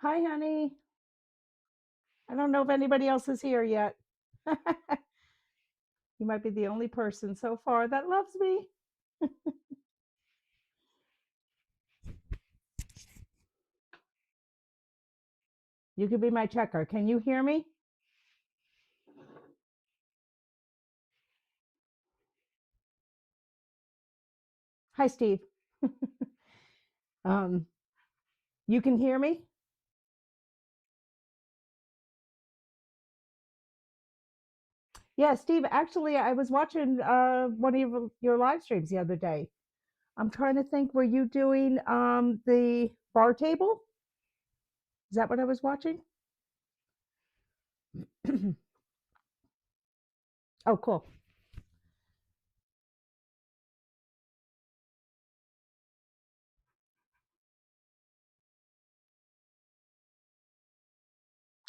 Hi, honey. I don't know if anybody else is here yet. You might be the only person so far that loves me. You could be my checker. Can you hear me? Hi, Steve. um, you can hear me? Yeah, Steve. Actually, I was watching one of your live streams the other day. I'm trying to think. Were you doing the bar table? Is that what I was watching? Oh, cool.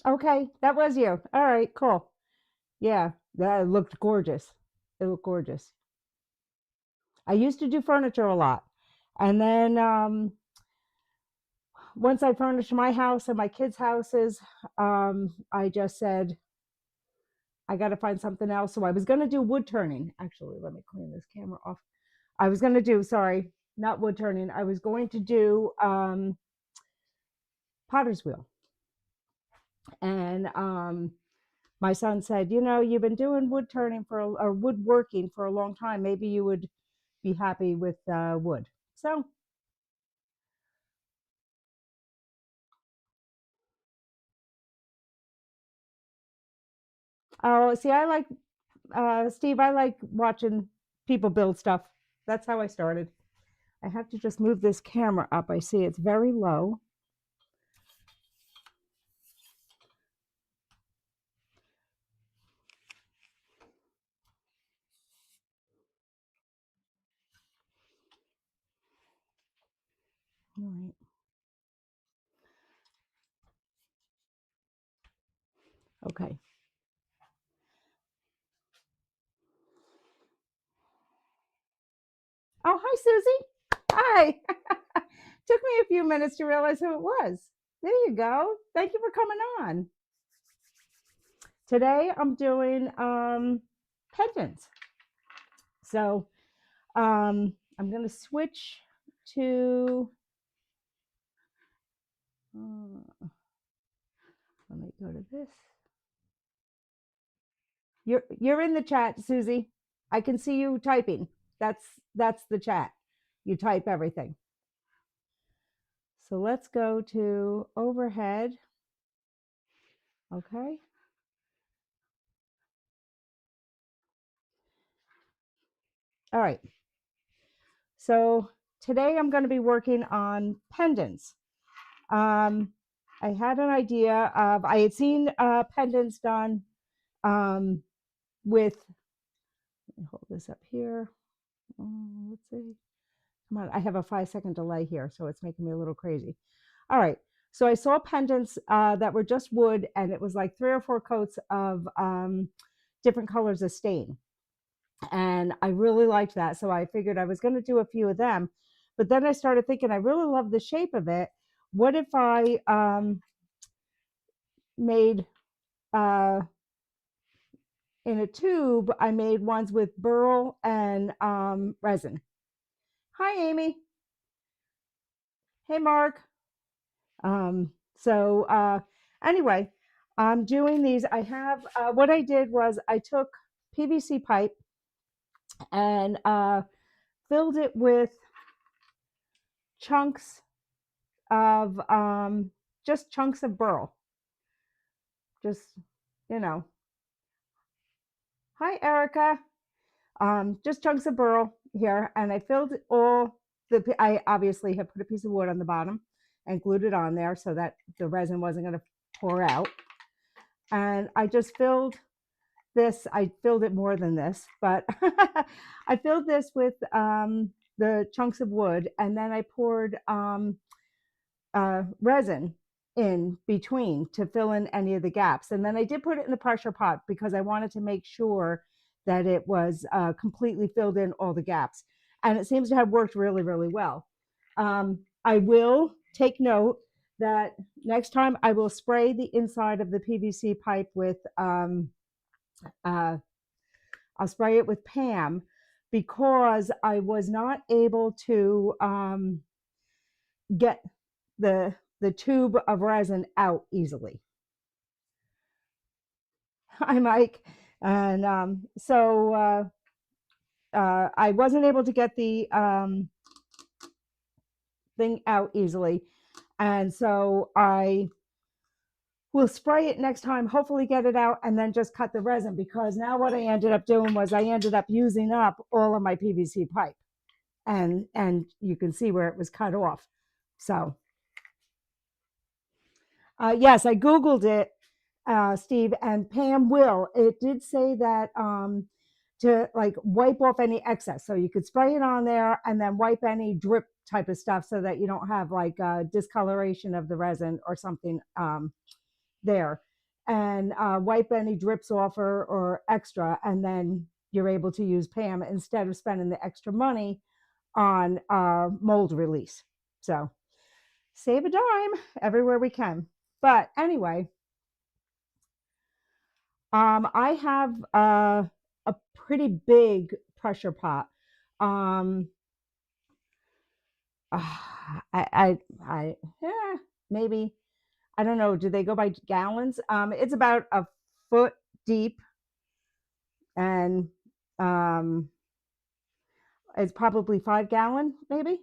Okay, that was you. All right, cool. Yeah, that looked gorgeous. It looked gorgeous. I used to do furniture a lot. And then once I furnished my house and my kids' houses, I just said, I got to find something else. So I was going to do wood turning. Actually, let me clean this camera off. I was going to do, sorry, not wood turning. I was going to do potter's wheel. And my son said, you've been doing wood turning or woodworking for a long time. Maybe you would be happy with wood. So, oh, see, Steve, I like watching people build stuff. That's how I started. I have to just move this camera up. I see it's very low. All right. Okay. Oh, hi, Susie. Hi. Took me a few minutes to realize who it was. There you go. Thank you for coming on. Today I'm doing pendants. So I'm going to switch to, let me go to this. You're in the chat, Susie. I can see you typing. That's that's the chat. You type everything. So let's go to overhead. Okay. All right. So today I'm going to be working on pendants. Um, I had an idea of, I had seen pendants done with, let me hold this up here. Let's see. Come on, I have a 5-second delay here, so it's making me a little crazy. All right. So I saw pendants that were just wood, and it was like 3 or 4 coats of different colors of stain. And I really liked that. So I figured I was going to do a few of them. But then I started thinking, I really love the shape of it. What if I made uh, in a tube, I made ones with burl and resin. Hi, Amy. Hey, Mark. So anyway, I'm doing these. I have what I did was I took PVC pipe and filled it with chunks of just chunks of burl. Just you know, hi Erica. Just chunks of burl here, and I filled all the. I obviously have put a piece of wood on the bottom and glued it on there so that the resin wasn't going to pour out. And I just filled this. I filled it more than this, but I filled this with the chunks of wood, and then I poured resin in between to fill in any of the gaps. And then I did put it in the pressure pot because I wanted to make sure that it was completely filled in all the gaps. And it seems to have worked really, really well. I will take note that next time I will spray the inside of the PVC pipe with, uh, I'll spray it with Pam, because I was not able to get the tube of resin out easily. Hi, Mike. And I wasn't able to get the thing out easily. And so I will spray it next time, hopefully get it out, and then just cut the resin, because now what I ended up doing was I ended up using up all of my PVC pipe. And you can see where it was cut off. So yes, I Googled it, Steve, and Pam will. It did say that to like wipe off any excess. So you could spray it on there and then wipe any drip type of stuff, so that you don't have like discoloration of the resin or something there. And wipe any drips off or extra. And then you're able to use Pam instead of spending the extra money on mold release. So save a dime everywhere we can. But anyway, I have a pretty big pressure pot. Um, yeah, maybe, I don't know. Do they go by gallons? It's about a foot deep, and it's probably 5 gallon, maybe.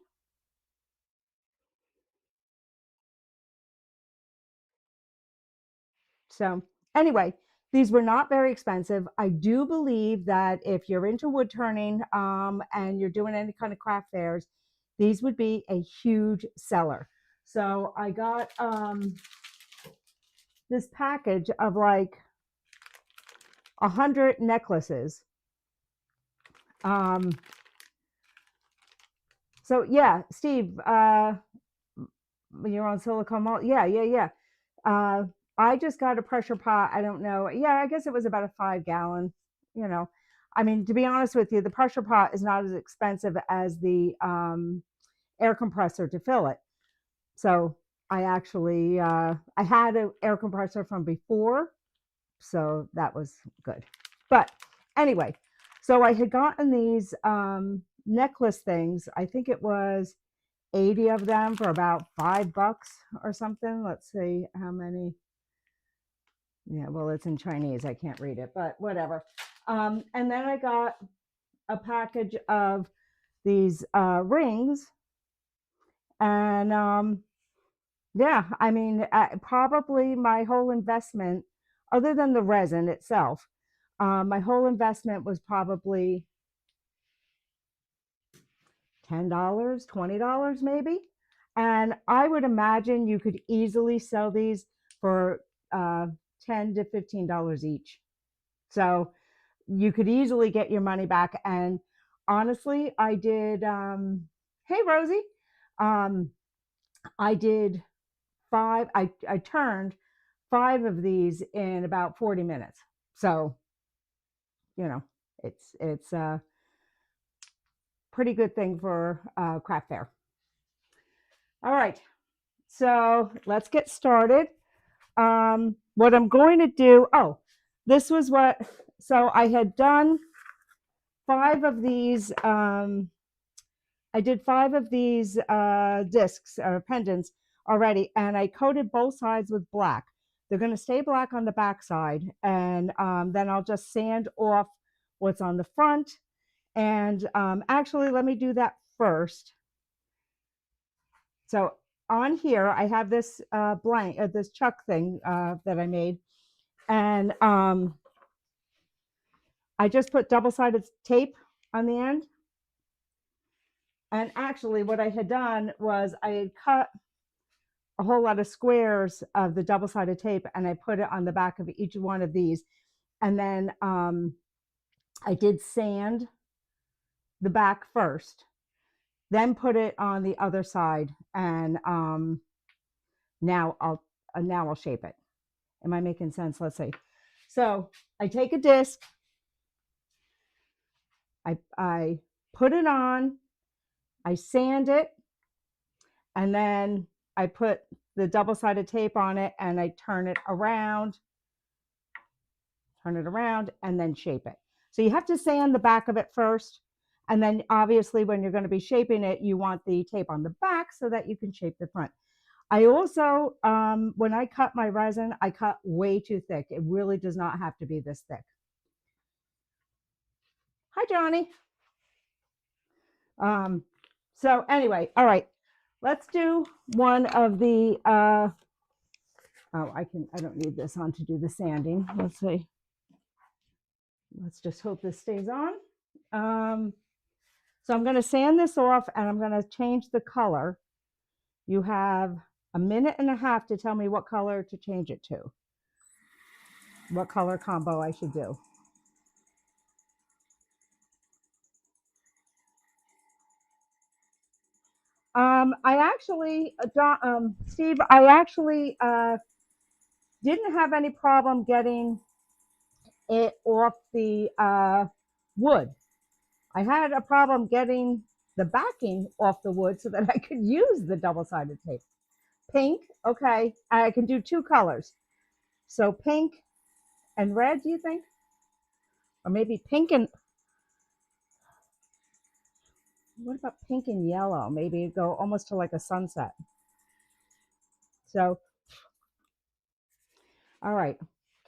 So anyway, these were not very expensive. I do believe that if you're into wood turning and you're doing any kind of craft fairs, these would be a huge seller. So I got this package of like 100 necklaces. Um, so yeah, Steve, you're on silicone mold. Yeah. Uh, I just got a pressure pot. I don't know. Yeah, I guess it was about a 5 gallon. You know, I mean, to be honest with you, the pressure pot is not as expensive as the air compressor to fill it. So I actually I had an air compressor from before, so that was good. But anyway, so I had gotten these necklace things. I think it was 80 of them for about $5 or something. Let's see how many. Yeah, well, it's in Chinese. I can't read it, but whatever. And then I got a package of these rings. And yeah, I mean, probably my whole investment, other than the resin itself, my whole investment was probably $10, $20 maybe. And I would imagine you could easily sell these for $10 to $15 each. So you could easily get your money back. And honestly, I did, hey, Rosie, um, I did I turned 5 of these in about 40 minutes. So, you know, it's a pretty good thing for craft fair. All right, so let's get started. What I'm going to do, this was what, so I had done 5 of these, I did 5 of these discs or pendants already, and I coated both sides with black. They're going to stay black on the back side, and then I'll just sand off what's on the front. And actually, let me do that first. So on here, I have this this chuck thing that I made, and I just put double-sided tape on the end. And actually, what I had done was I had cut a whole lot of squares of the double-sided tape, and I put it on the back of each one of these. And then I did sand the back first, then put it on the other side, and now I'll shape it. Am I making sense? Let's see. So I take a disc, I put it on, I sand it, and then I put the double-sided tape on it and I turn it around, and then shape it. So you have to sand the back of it first. And then obviously when you're going to be shaping it, you want the tape on the back so that you can shape the front. I also, when I cut my resin, I cut way too thick. It really does not have to be this thick. Hi, Johnny. So anyway, all right, let's do one of the, oh, I don't need this on to do the sanding. Let's see. Let's just hope this stays on. So I'm going to sand this off and I'm going to change the color. You have a minute and a half to tell me what color to change it to, what color combo I should do. I actually, Steve, I actually didn't have any problem getting it off the wood. I had a problem getting the backing off the wood so that I could use the double-sided tape. Pink, okay, I can do two colors. So pink and red, do you think? Or maybe pink and, what about pink and yellow? Maybe go almost to like a sunset. So, all right,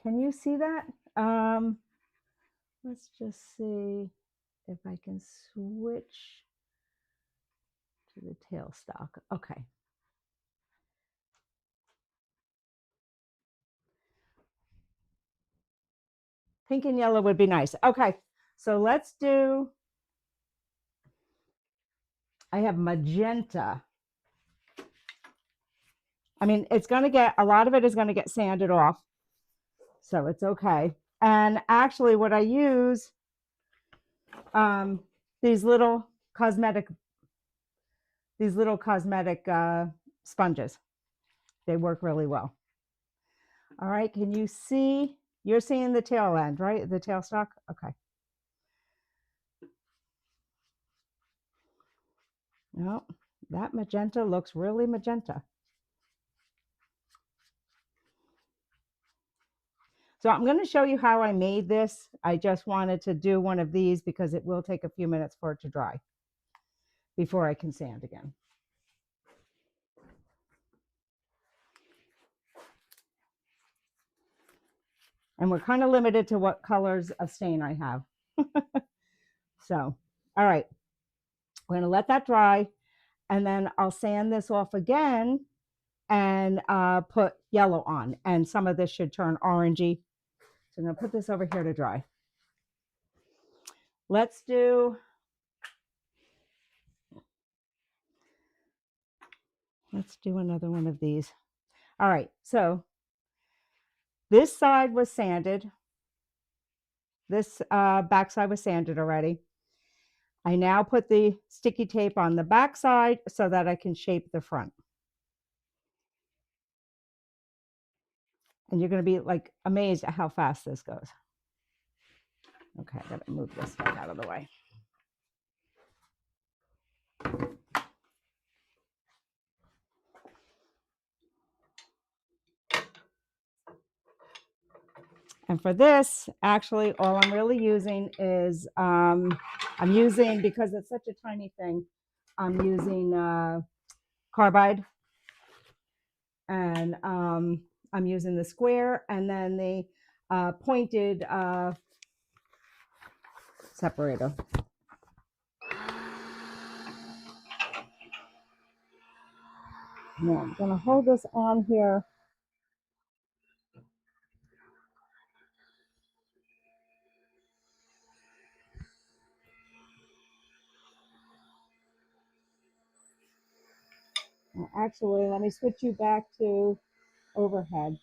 can you see that? Let's just see if I can switch to the tailstock. Okay. Pink and yellow would be nice. Okay, so let's do, I have magenta. I mean, it's going to get, a lot of it is going to get sanded off. So it's okay. And actually what I use, these little cosmetic sponges. They work really well. All right, can you see? You're seeing the tail end, right? The tailstock? Okay. No, that magenta looks really magenta. So I'm going to show you how I made this. I just wanted to do one of these because it will take a few minutes for it to dry before I can sand again. And we're kind of limited to what colors of stain I have. So, all right, we're going to let that dry and then I'll sand this off again and put yellow on. And some of this should turn orangey. So I'm going to put this over here to dry. Let's do another one of these. All right, so this side was sanded. This back side was sanded already. I now put the sticky tape on the back side so that I can shape the front. And you're going to be like amazed at how fast this goes. Okay, I got to move this one out of the way. And for this, actually, all I'm really using is, I'm using, because it's such a tiny thing, I'm using carbide. And I'm using the square and then the pointed separator. Now I'm going to hold this on here. Actually, let me switch you back to overhead.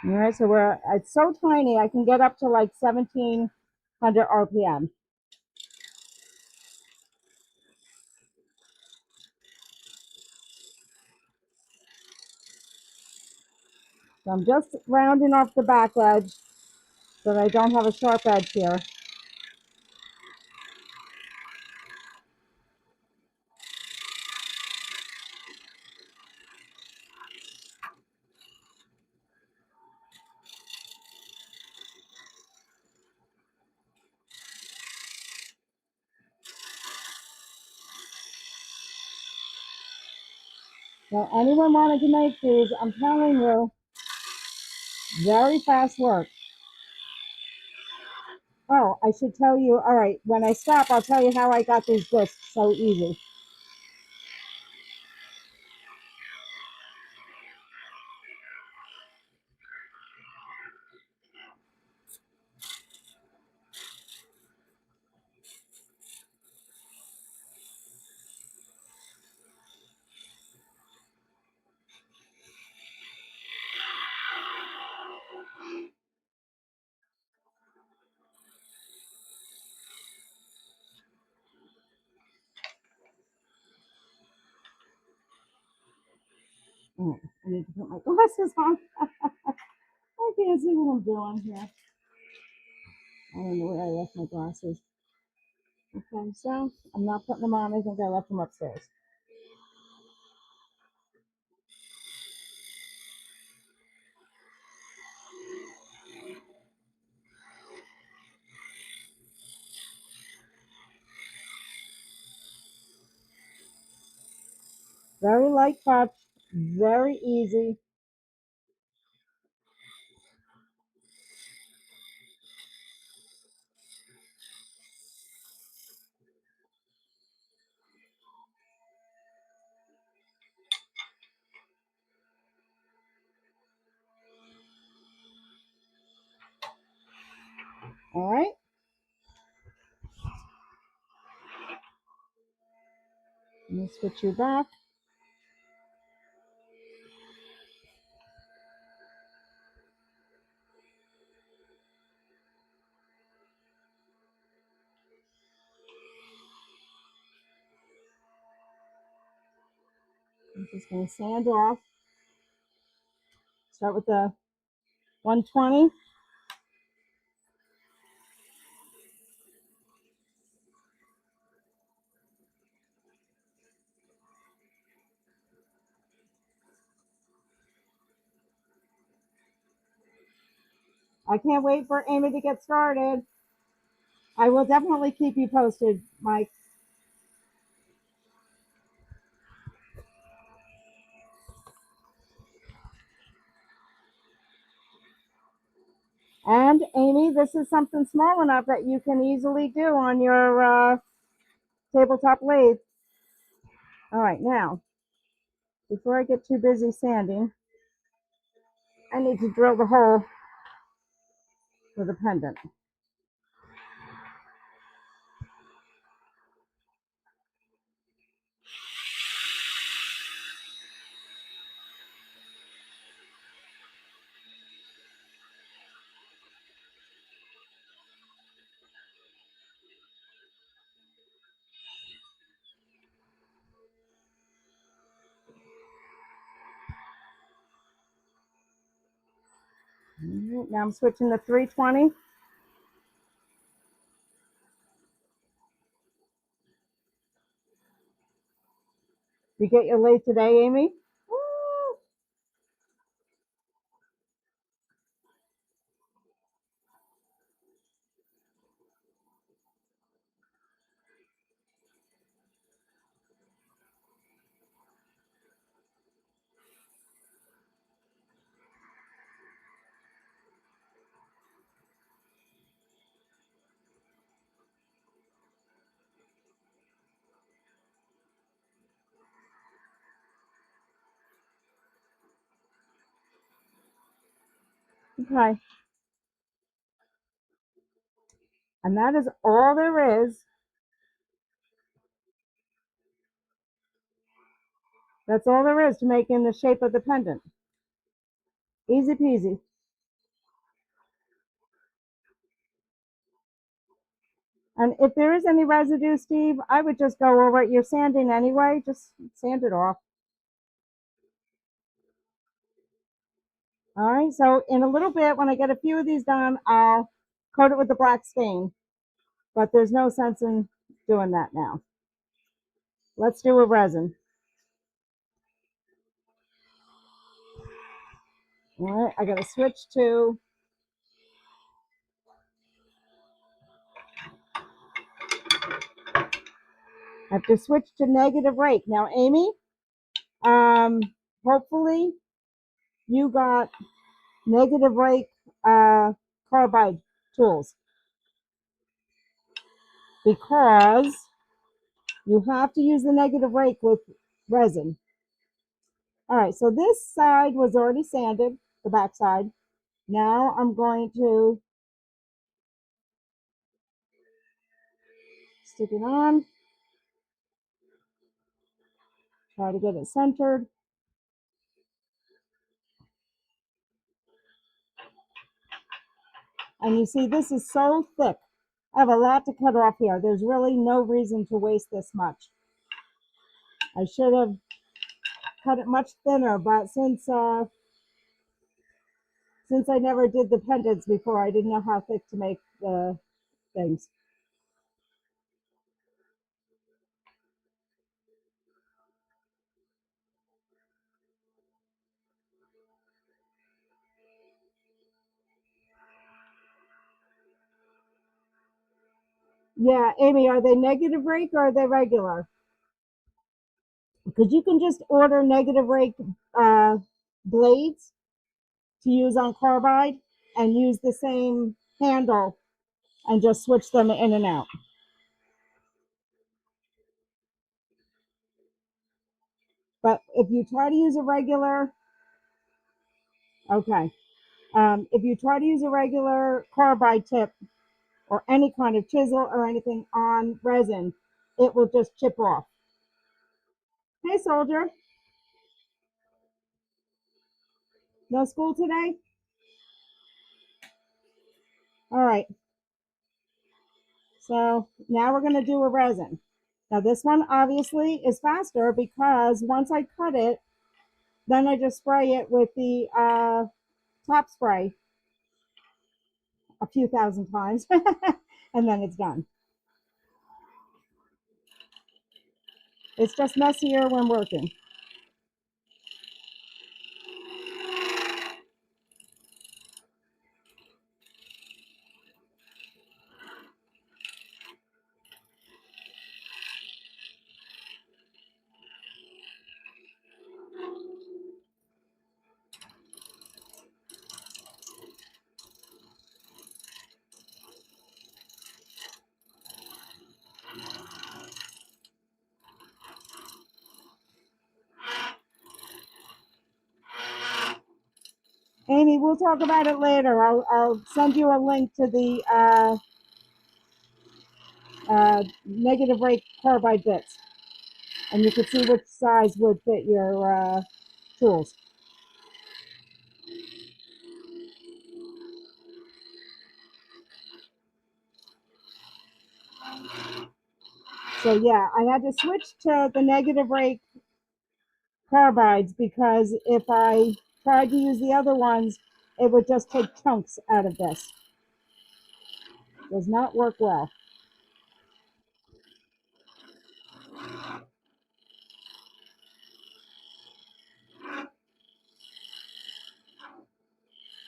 All right, so it's so tiny, I can get up to like 1700 RPM. So I'm just rounding off the back edge so that I don't have a sharp edge here. So anyone wanting to make these, I'm telling you, very fast work. Oh, I should tell you, all right, when I stop, I'll tell you how I got these discs so easy. Oh, I need to put my glasses on. I can't see what I'm doing here. I don't know where I left my glasses. Okay, so I'm not putting them on. I think I left them upstairs. Very light touch, very easy. All right. Let me switch you back. I'm just going to sand off. Start with the 120. I can't wait for Amy to get started. I will definitely keep you posted, Mike. And Amy, this is something small enough that you can easily do on your tabletop lathe. All right, now, before I get too busy sanding, I need to drill the hole for the pendant. Right, now I'm switching to 320. You get your lathe today, Amy? Woo! Okay. And that is all there is. That's all there is to making the shape of the pendant. Easy peasy. And if there is any residue, Steve, I would just go over it. You're sanding anyway, just sand it off. All right, so in a little bit, when I get a few of these done, I'll coat it with the black stain, but there's no sense in doing that now. Let's do a resin. All right, I gotta switch to, I have to switch to negative rake. Now, Amy, hopefully you got negative rake carbide tools, because you have to use the negative rake with resin. All right, so this side was already sanded, the back side. Now I'm going to stick it on, try to get it centered. And you see, this is so thick. I have a lot to cut off here. There's really no reason to waste this much. I should have cut it much thinner, but since I never did the pendants before, I didn't know how thick to make the things. Yeah, Amy, are they negative rake or are they regular? Because you can just order negative rake blades to use on carbide and use the same handle and just switch them in and out. But if you try to use a regular, okay, if you try to use a regular carbide tip or any kind of chisel or anything on resin, it will just chip off. Hey, soldier, no school today? All right, so now we're going to do a resin. Now this one obviously is faster because once I cut it, then I just spray it with the top spray a few thousand times and then it's done. It's just messier when working. Amy, we'll talk about it later. I'll send you a link to the negative rake carbide bits, and you can see which size would fit your tools. So yeah, I had to switch to the negative rake carbides because if I tried to use the other ones, it would just take chunks out of this. Does not work well.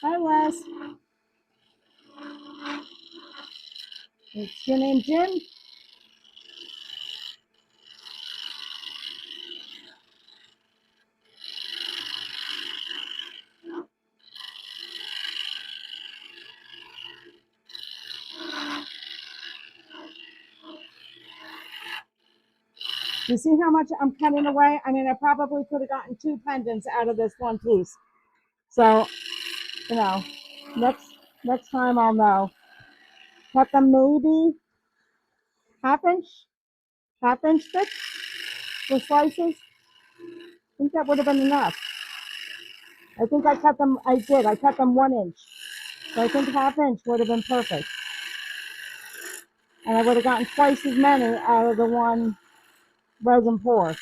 Hi, Wes. It's your name, Jim? You see how much I'm cutting away? I mean, I probably could have gotten 2 pendants out of this one piece. So, you know, next time I'll know. Cut them maybe half inch thick for slices. I think that would have been enough. I think I cut them, I cut them 1 inch. So I think half inch would have been perfect. and I would have gotten twice as many out of the one resin pour.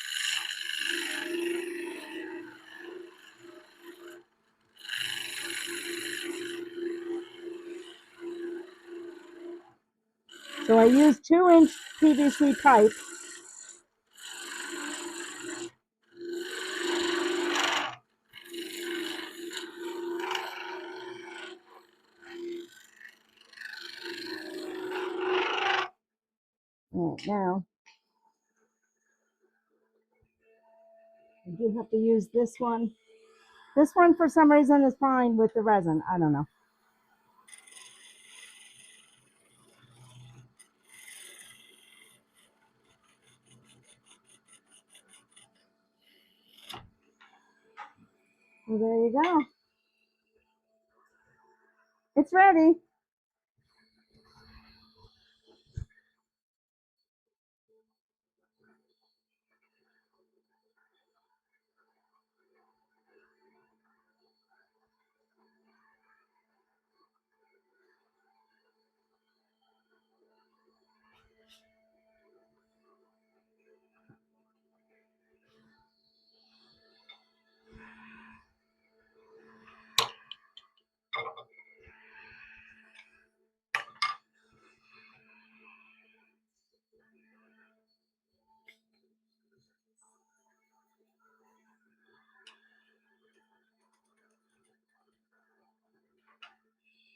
So I used 2-inch PVC pipe. All right, now I do have to use this one. This one, for some reason, is fine with the resin. I don't know. Well, there you go. It's ready.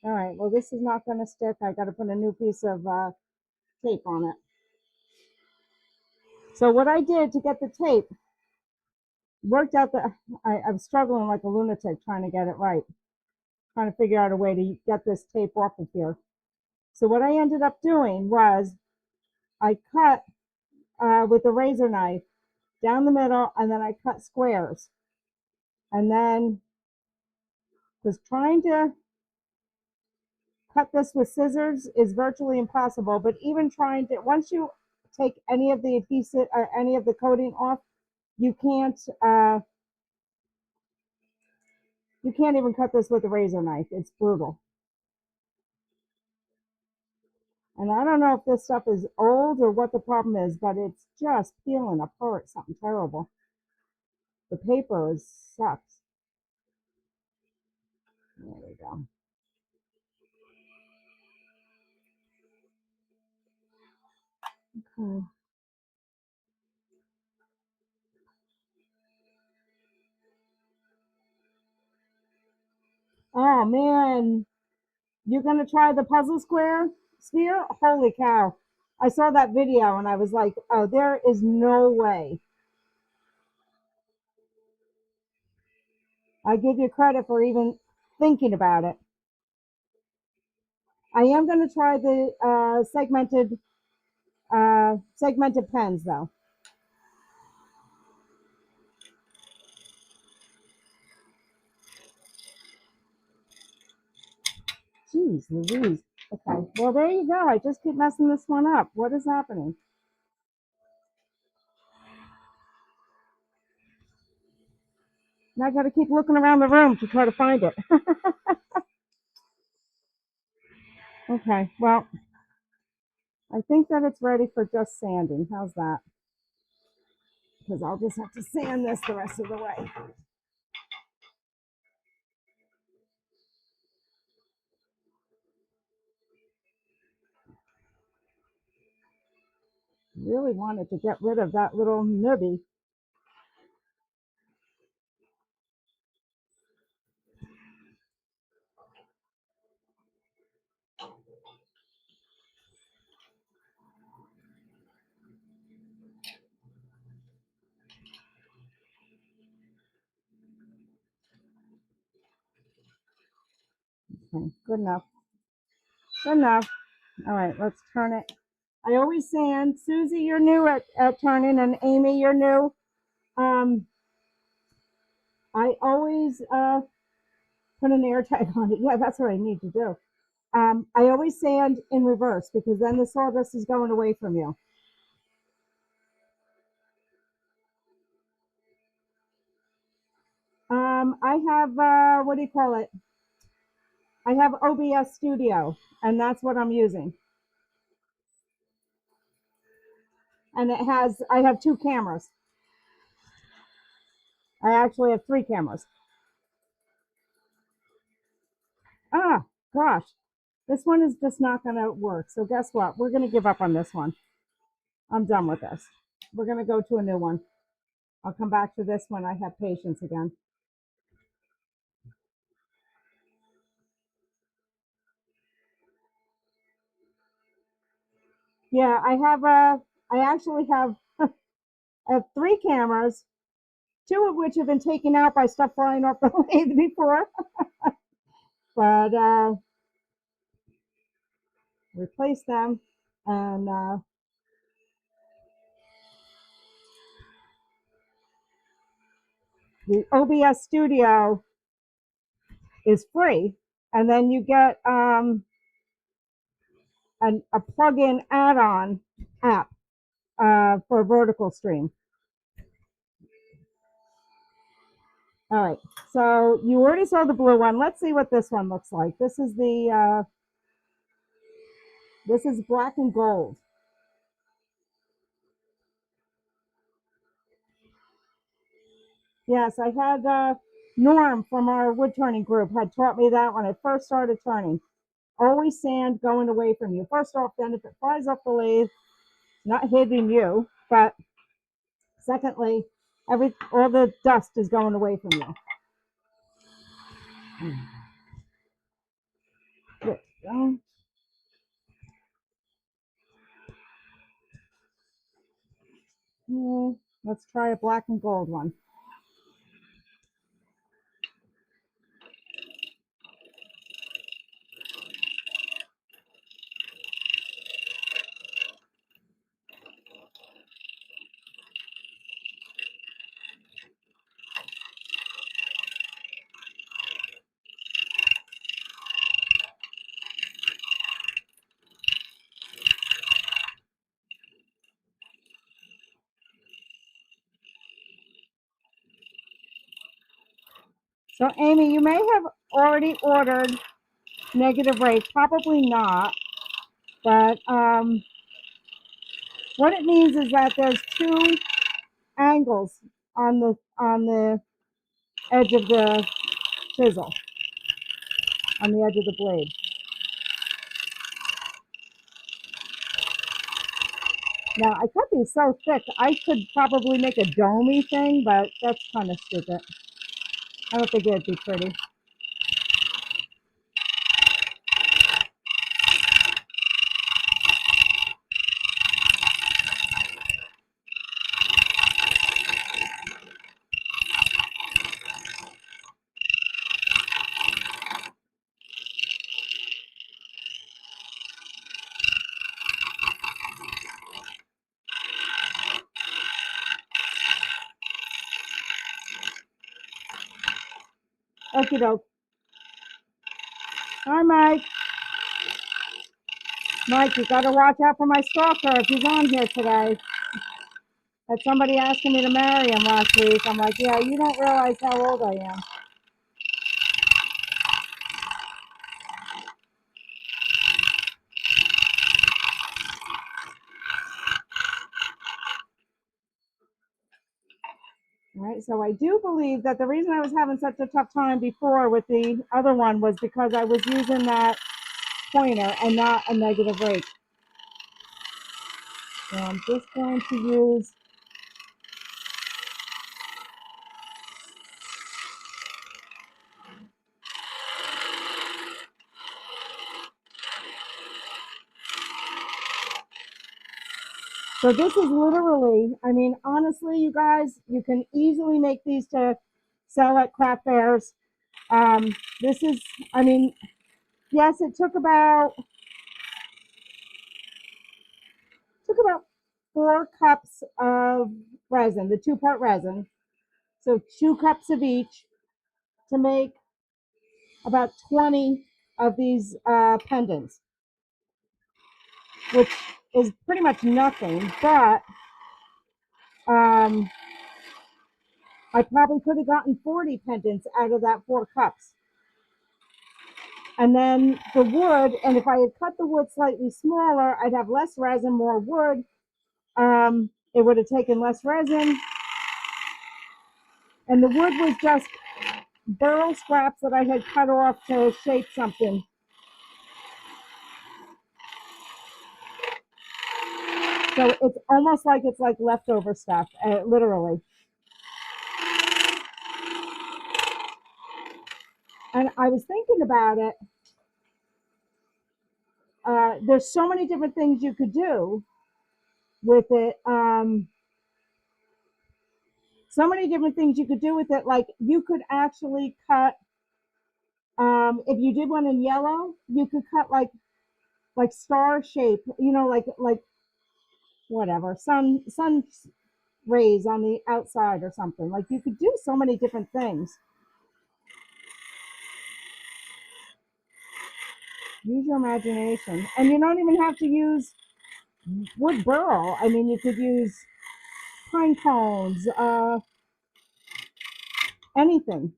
All right, well, this is not going to stick. I got to put a new piece of tape on it. So what I did to get the tape, worked out that I'm struggling like a lunatic trying to get it right, trying to figure out a way to get this tape off of here. So what I ended up doing was I cut with a razor knife down the middle, and then I cut squares. And then was trying to cut this with scissors is virtually impossible, but even trying to, once you take any of the adhesive or any of the coating off, you can't even cut this with a razor knife. It's brutal. And I don't know if this stuff is old or what the problem is, but it's just peeling apart, something terrible. The paper sucks. There we go. Okay. Oh man, you're gonna try the puzzle square sphere? Holy cow. I saw that video and I was like, oh, there is no way. I give you credit for even thinking about it. I am going to try the segmented pens though. Jeez Louise. Okay, well there you go. I just keep messing this one up. What is happening? Now I got to keep looking around the room to try to find it. Okay, well, I think that it's ready for just sanding. How's that? Because I'll just have to sand this the rest of the way. Really wanted to get rid of that little nubby. Okay, good enough. Good enough. All right, let's turn it. I always sand. Susie, you're new at turning, and Amy, you're new. I always put an air tag on it. Yeah, that's what I need to do. I always sand in reverse because then the sawdust is going away from you. I have, what do you call it? I have OBS Studio, and that's what I'm using. And I have 2 cameras. I actually have 3 cameras. Ah, gosh, this one is just not going to work. So guess what? We're going to give up on this one. I'm done with this. We're going to go to a new one. I'll come back to this when I have patience again. Yeah, I actually have, I have 3 cameras, 2 of which have been taken out by stuff flying off the lathe before. But replace them, and the OBS Studio is free, and then you get a plug-in add-on app for vertical stream. All right, so you already saw the blue one. Let's see what this one looks like. This is this is black and gold. Yes, I had Norm from our wood turning group had taught me that when I first started turning. Always sand going away from you. First off, then if it flies off the lathe, not hitting you, but secondly, all the dust is going away from you. There we go. Let's try a black and gold one. So Amy, you may have already ordered negative rake, probably not, but what it means is that there's 2 angles on the edge of the chisel, on the edge of the blade. Now I cut these so thick, I could probably make a domey thing, but that's kind of stupid. I don't think it'd be pretty. Okie doke. Hi, Mike. Mike, you gotta watch out for my stalker if he's on here today. Had somebody asking me to marry him last week. I'm like, yeah, you don't realize how old I am. All right, so I do believe that the reason I was having such a tough time before with the other one was because I was using that pointer and not a negative rake. So I'm just going to use so this is literally, I mean, honestly, you guys, you can easily make these to sell at craft fairs. This is, I mean, yes, it took about 4 cups of resin, the 2-part resin. So 2 cups of each to make about 20 of these pendants, which is pretty much nothing, but I probably could have gotten 40 pendants out of that 4 cups. And then the wood, and if I had cut the wood slightly smaller, I'd have less resin, more wood. it would have taken less resin. And the wood was just burl scraps that I had cut off to shape something. So it's almost like it's like leftover stuff, literally. And I was thinking about it. There's so many different things you could do with it. So many different things you could do with it. Like you could actually cut, if you did one in yellow, you could cut like star shape, you know, like whatever, sun rays on the outside or something. Like you could do so many different things. Use your imagination. And you don't even have to use wood burl. I mean, you could use pine cones, anything.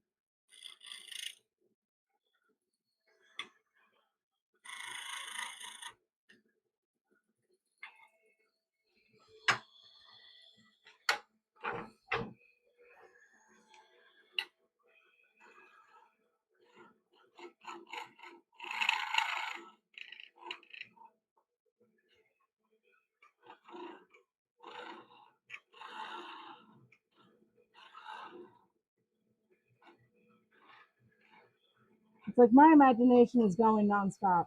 It's like my imagination is going nonstop.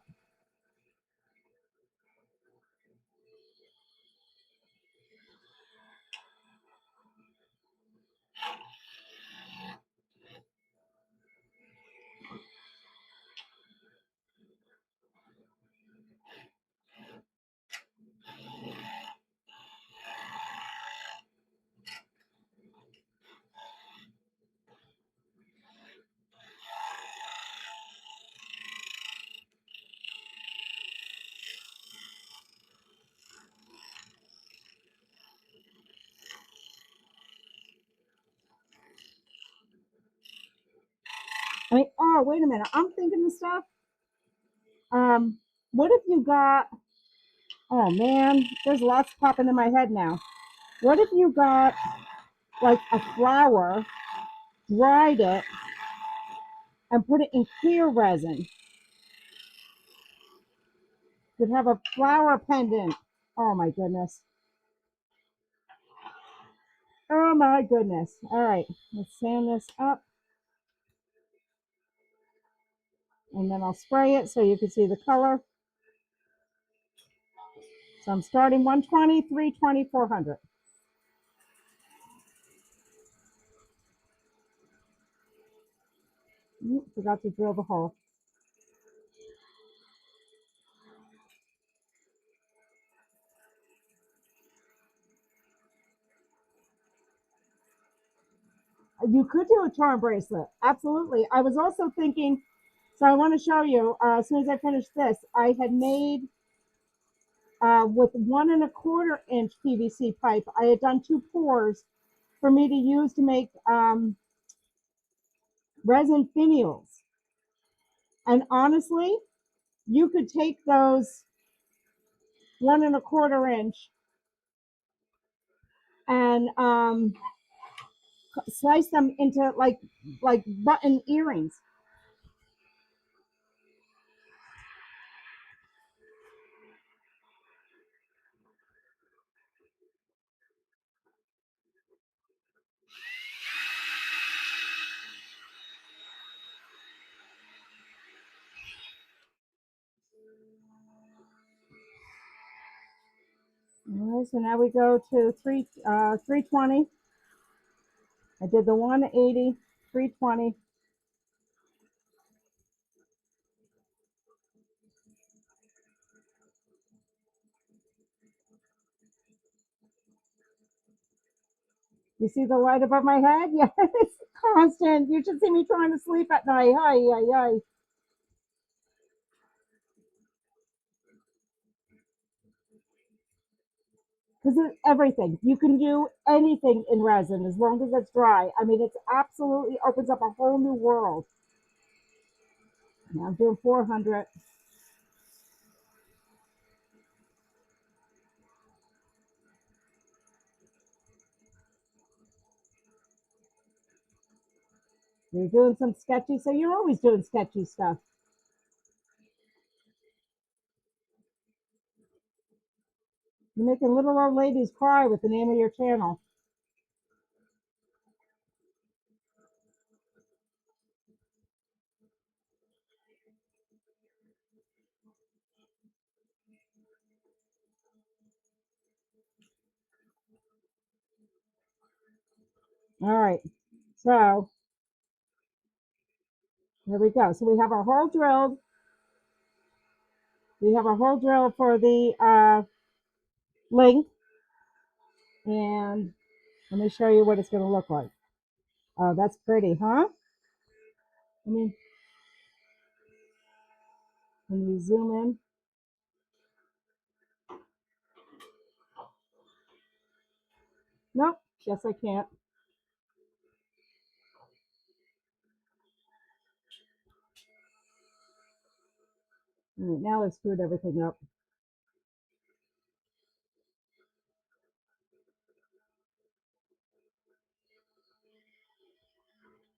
I mean, oh, wait a minute. I'm thinking of stuff. Um, what if you got, oh man, there's lots popping in my head now. What if you got like a flower, dried it, and put it in clear resin? You'd have a flower pendant. Oh my goodness. Oh my goodness. All right, let's sand this up. And then I'll spray it so you can see the color. So I'm starting 120, 320, 400. Forgot to drill the hole. You could do a charm bracelet. Absolutely. I was also thinking, so I want to show you, as soon as I finish this, I had made with 1¼ inch PVC pipe, I had done 2 pours for me to use to make resin finials. And honestly, you could take those 1¼ inch and slice them into like button earrings. All right, so now we go to 320. I did the 180, 320. You see the light above my head? Yes, constant. You should see me trying to sleep at night. Hi, hi, hi. Because it's everything. You can do anything in resin as long as it's dry. I mean, it absolutely opens up a whole new world. Now I'm doing 400. You're doing some sketchy, so you're always doing sketchy stuff. You're making little old ladies cry with the name of your channel. All right, so here we go. So we have our hole drilled. We have our hole drill for the link, and let me show you what it's going to look like. Oh, that's pretty, huh? I mean, when you zoom in, nope, guess I can't. All right, now I've screwed everything up.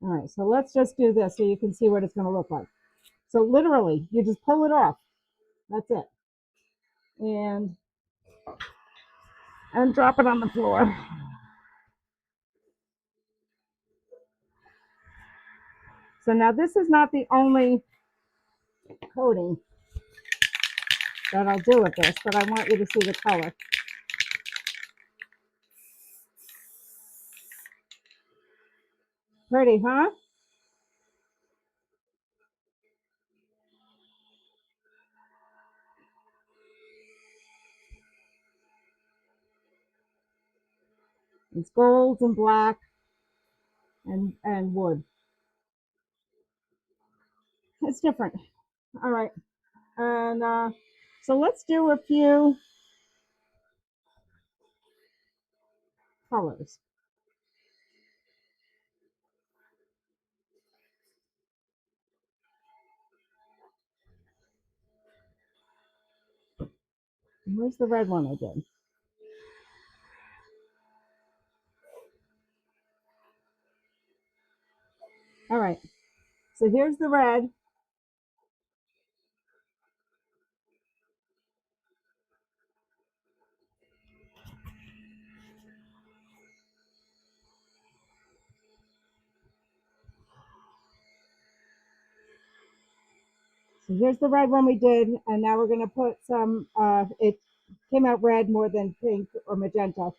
All right, so let's just do this so you can see what it's going to look like. So literally, you just pull it off. That's it. And drop it on the floor. So now this is not the only coating that I'll do with this, but I want you to see the color. Pretty, huh? It's gold and black and wood. It's different. All right. And so let's do a few colors. Where's the red one I did? All right. So here's the red. So here's the red one we did, and now we're going to put some, it came out red more than pink or magenta.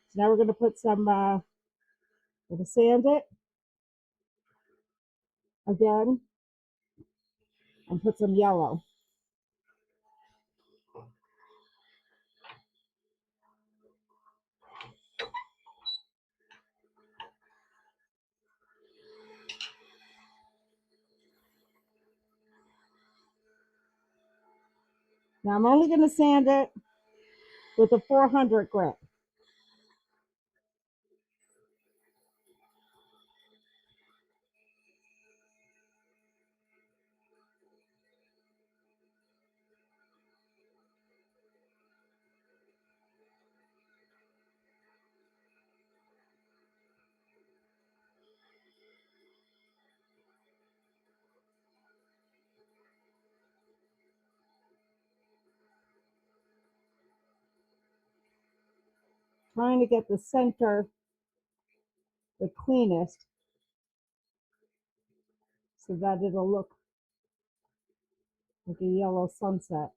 So now we're going to put some, we're going to sand it again and put some yellow. Now I'm only going to sand it with a 400 grit. Trying to get the center the cleanest so that it'll look like a yellow sunset.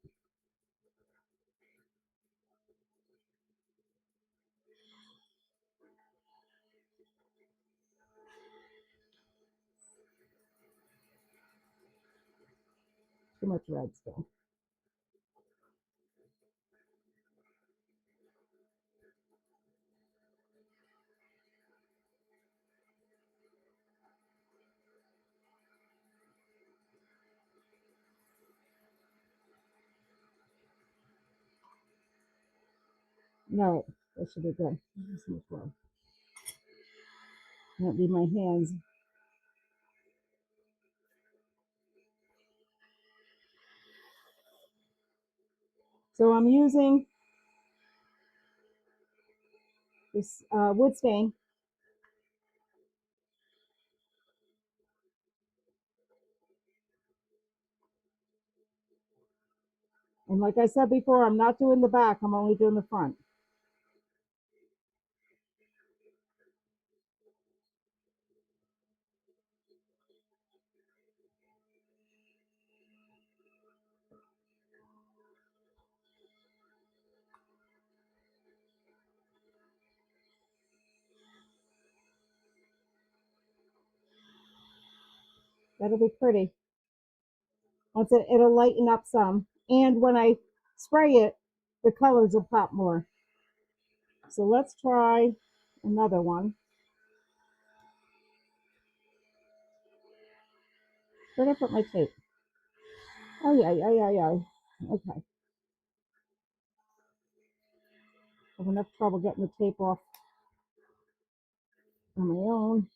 Too much red still. No, that should be good. Can't leave my hands. So I'm using this wood stain. And like I said before, I'm not doing the back, I'm only doing the front. That'll be pretty. Once it'll lighten up some. And when I spray it, the colors will pop more. So let's try another one. Where did I put my tape? Oh, yeah. Okay. I have enough trouble getting the tape off on my own.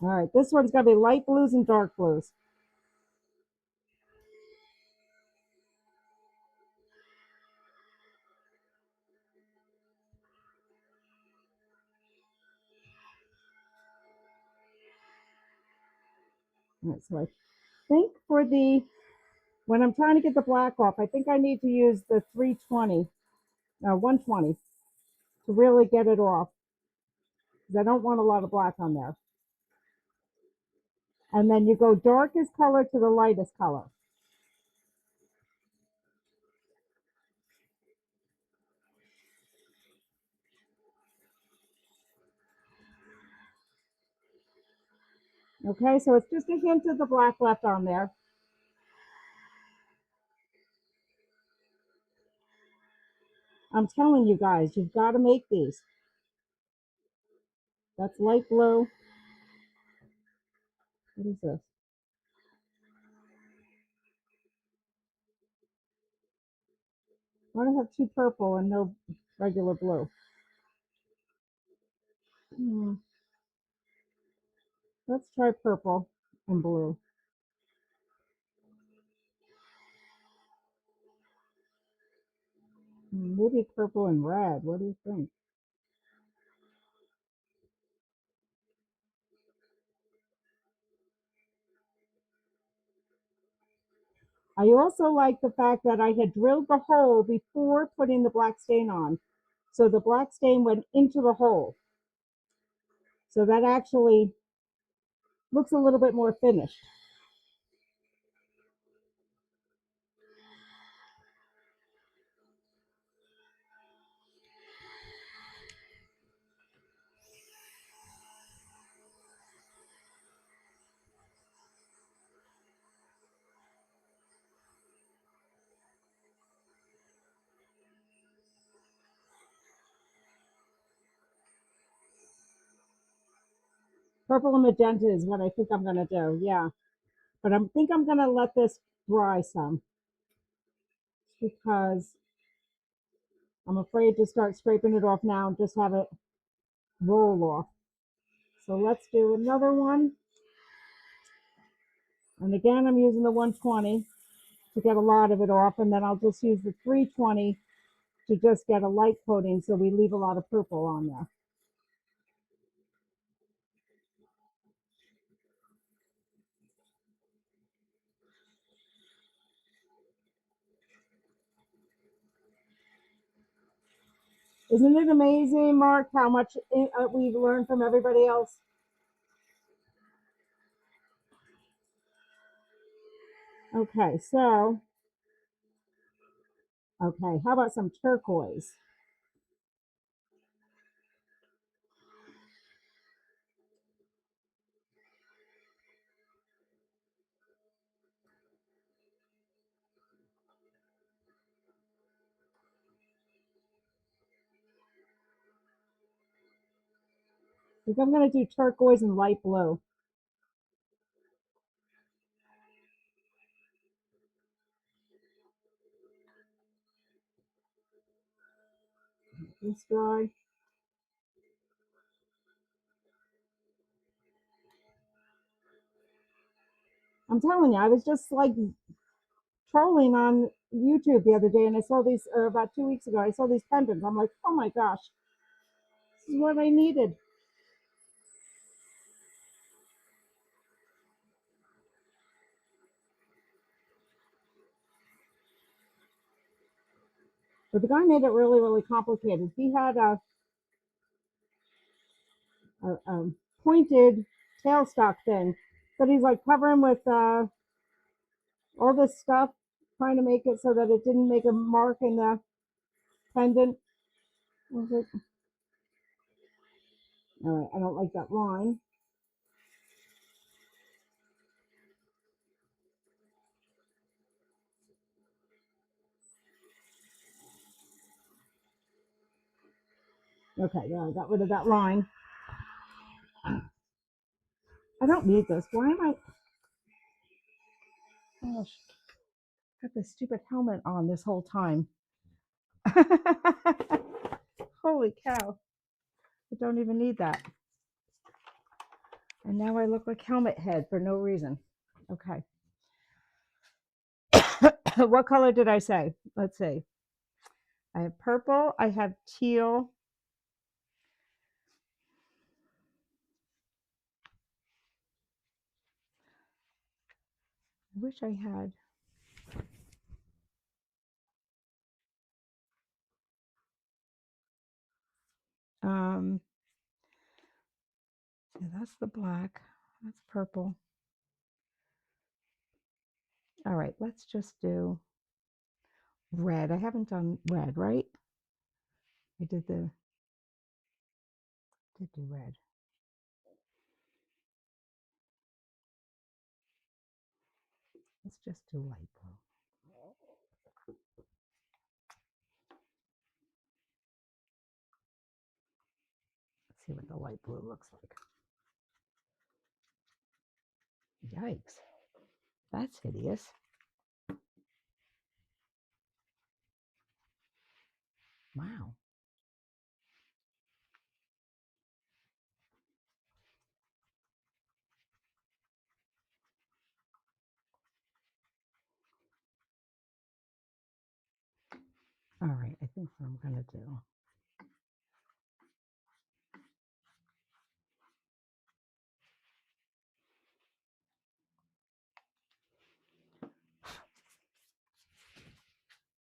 All right, this one's going to be light blues and dark blues. All right, so I think for when I'm trying to get the black off, I think I need to use the 320, 120 to really get it off. Because I don't want a lot of black on there. And then you go darkest color to the lightest color. Okay, so it's just a hint of the black left on there. I'm telling you guys, you've got to make these. That's light blue. What is this? Why do I have two purple and no regular blue? Let's try purple and blue. Maybe purple and red. What do you think? I also like the fact that I had drilled the hole before putting the black stain on. So the black stain went into the hole. So that actually looks a little bit more finished. Purple and magenta is what I think I'm going to do. Yeah. But I think I'm going to let this dry some because I'm afraid to start scraping it off now and just have it roll off. So let's do another one. And again, I'm using the 120 to get a lot of it off. And then I'll just use the 320 to just get a light coating so we leave a lot of purple on there. Isn't it amazing, Mark, how much we've learned from everybody else? Okay, so, okay, how about some turquoise? I think I'm going to do turquoise and light blue. This dry. I'm telling you, I was just like trolling on YouTube the other day and I saw these, or about 2 weeks ago, I saw these pendants. I'm like, oh my gosh, this is what I needed. But the guy made it really, really complicated. He had a pointed tailstock thing that he's like covering with all this stuff, trying to make it so that it didn't make a mark in the pendant. I was like, all right, I don't like that line. Okay, yeah, I got rid of that line. I don't need this. Why am I? Gosh, got this stupid helmet on this whole time. Holy cow! I don't even need that. And now I look like helmet head for no reason. Okay. What color did I say? Let's see. I have purple. I have teal. I wish I had. Yeah, that's the black. That's purple. All right, let's just do red. I haven't done red, right? I did do red. Let's just do light blue. Let's see what the light blue looks like. Yikes. That's hideous. Wow. All right, I think what I'm going to do.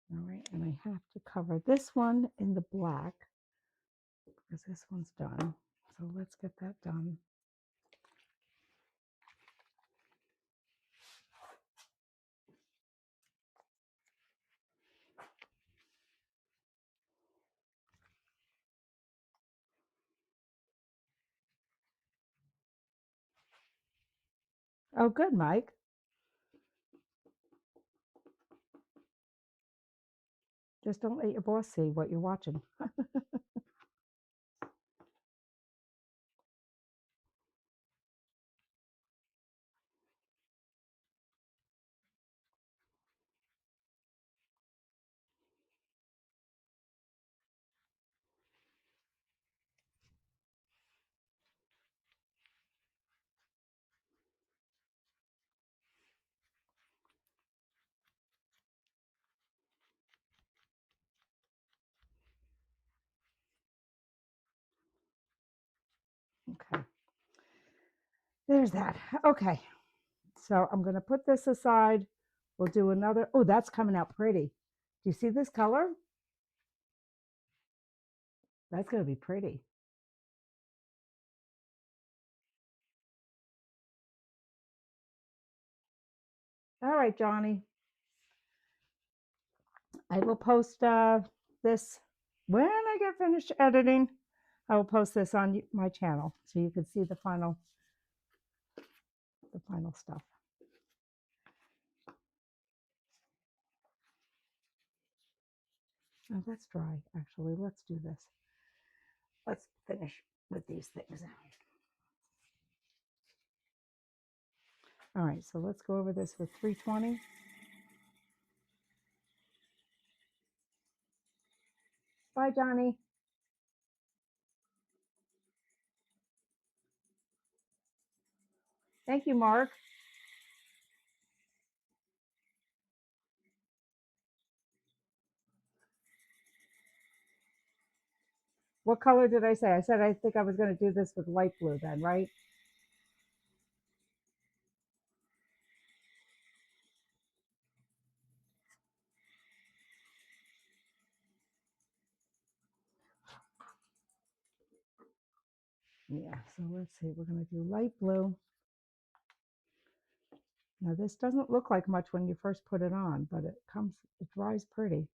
All right, and I have to cover this one in the black because this one's done. So let's get that done. Oh, good, Mike. Just don't let your boss see what you're watching. Okay. There's that. Okay. So I'm going to put this aside. We'll do another. Oh, that's coming out pretty. Do you see this color? That's going to be pretty. All right, Johnny. I will post this when I get finished editing. I will post this on my channel so you can see the final stuff. Oh, that's dry. Actually, let's do this. Let's finish with these things. All right, so let's go over this with 320. Bye, Johnny. Thank you, Mark. What color did I say? I said I think I was going to do this with light blue then, right? Yeah, so let's see. We're going to do light blue. Now this doesn't look like much when you first put it on, but it dries pretty.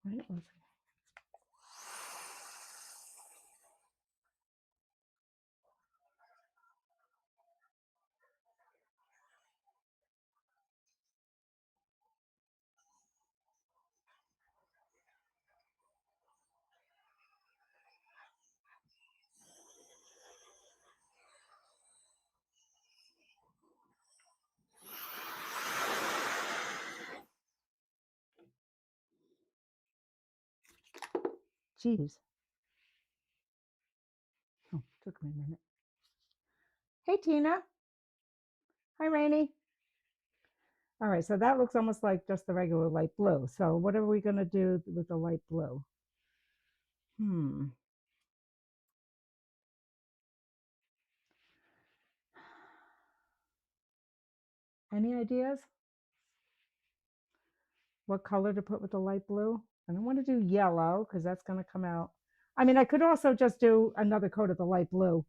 Right, let's see. Jeez. Oh, took me a minute. Hey, Tina. Hi, Rainey. All right, so that looks almost like just the regular light blue. So what are we going to do with the light blue? Hmm. Any ideas? What color to put with the light blue? I don't want to do yellow because that's going to come out. I mean, I could also just do another coat of the light blue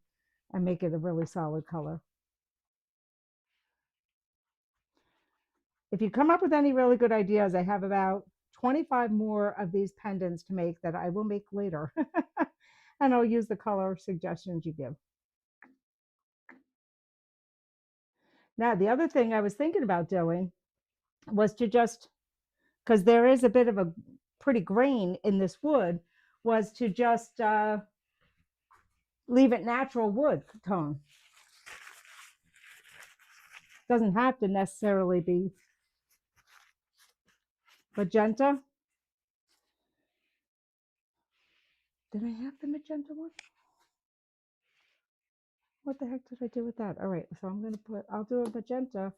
and make it a really solid color. If you come up with any really good ideas, I have about 25 more of these pendants to make that I will make later. And I'll use the color suggestions you give. Now, the other thing I was thinking about doing was to just, because there is a bit of a pretty grain in this wood, was to just leave it natural wood tone. Doesn't have to necessarily be magenta. Did I have the magenta one? What the heck did I do with that? All right, so I'm going to I'll do a magenta,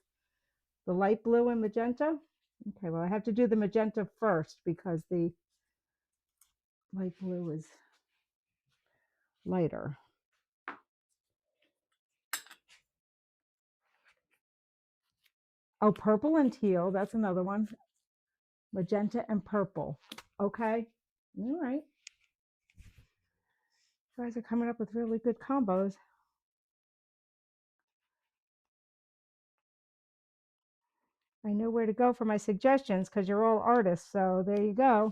the light blue and magenta. Okay, well, I have to do the magenta first because the light blue is lighter. Oh, purple and teal, that's another one. Magenta and purple. Okay, all right. You guys are coming up with really good combos. I know where to go for my suggestions because you're all artists, so there you go.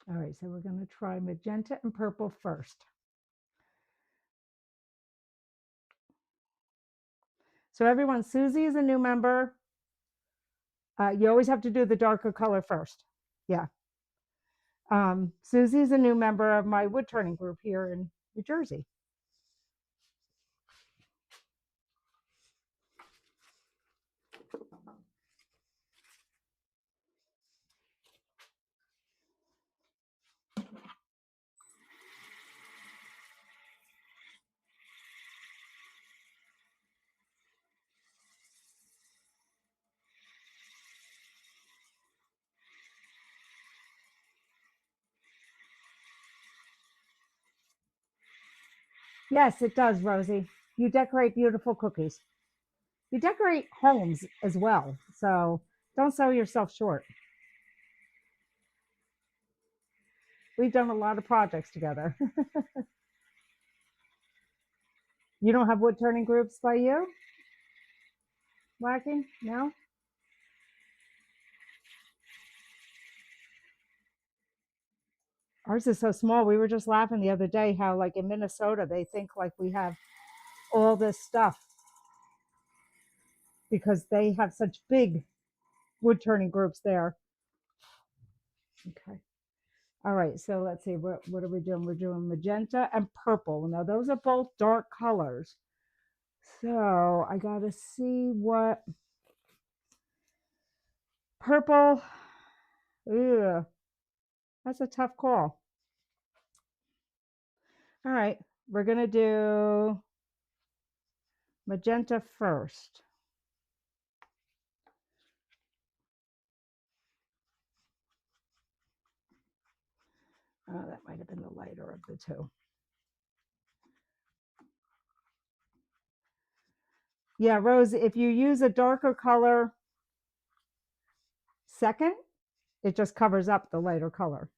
All right, so we're going to try magenta and purple first. So everyone, Susie is a new member. You always have to do the darker color first. Yeah. Susie's a new member of my wood turning group here in New Jersey. Yes, it does, Rosie. You decorate beautiful cookies. You decorate homes as well, so don't sell yourself short. We've done a lot of projects together. You don't have wood turning groups by you? Whacking? No? Ours is so small. We were just laughing the other day how, like in Minnesota, they think like we have all this stuff because they have such big wood turning groups there. Okay. All right, so let's see, what are we doing? We're doing magenta and purple. Now, those are both dark colors. So I got to see what purple. Ugh, that's a tough call. All right, we're going to do magenta first. That might have been the lighter of the two. Yeah, Rose, if you use a darker color second, it just covers up the lighter color.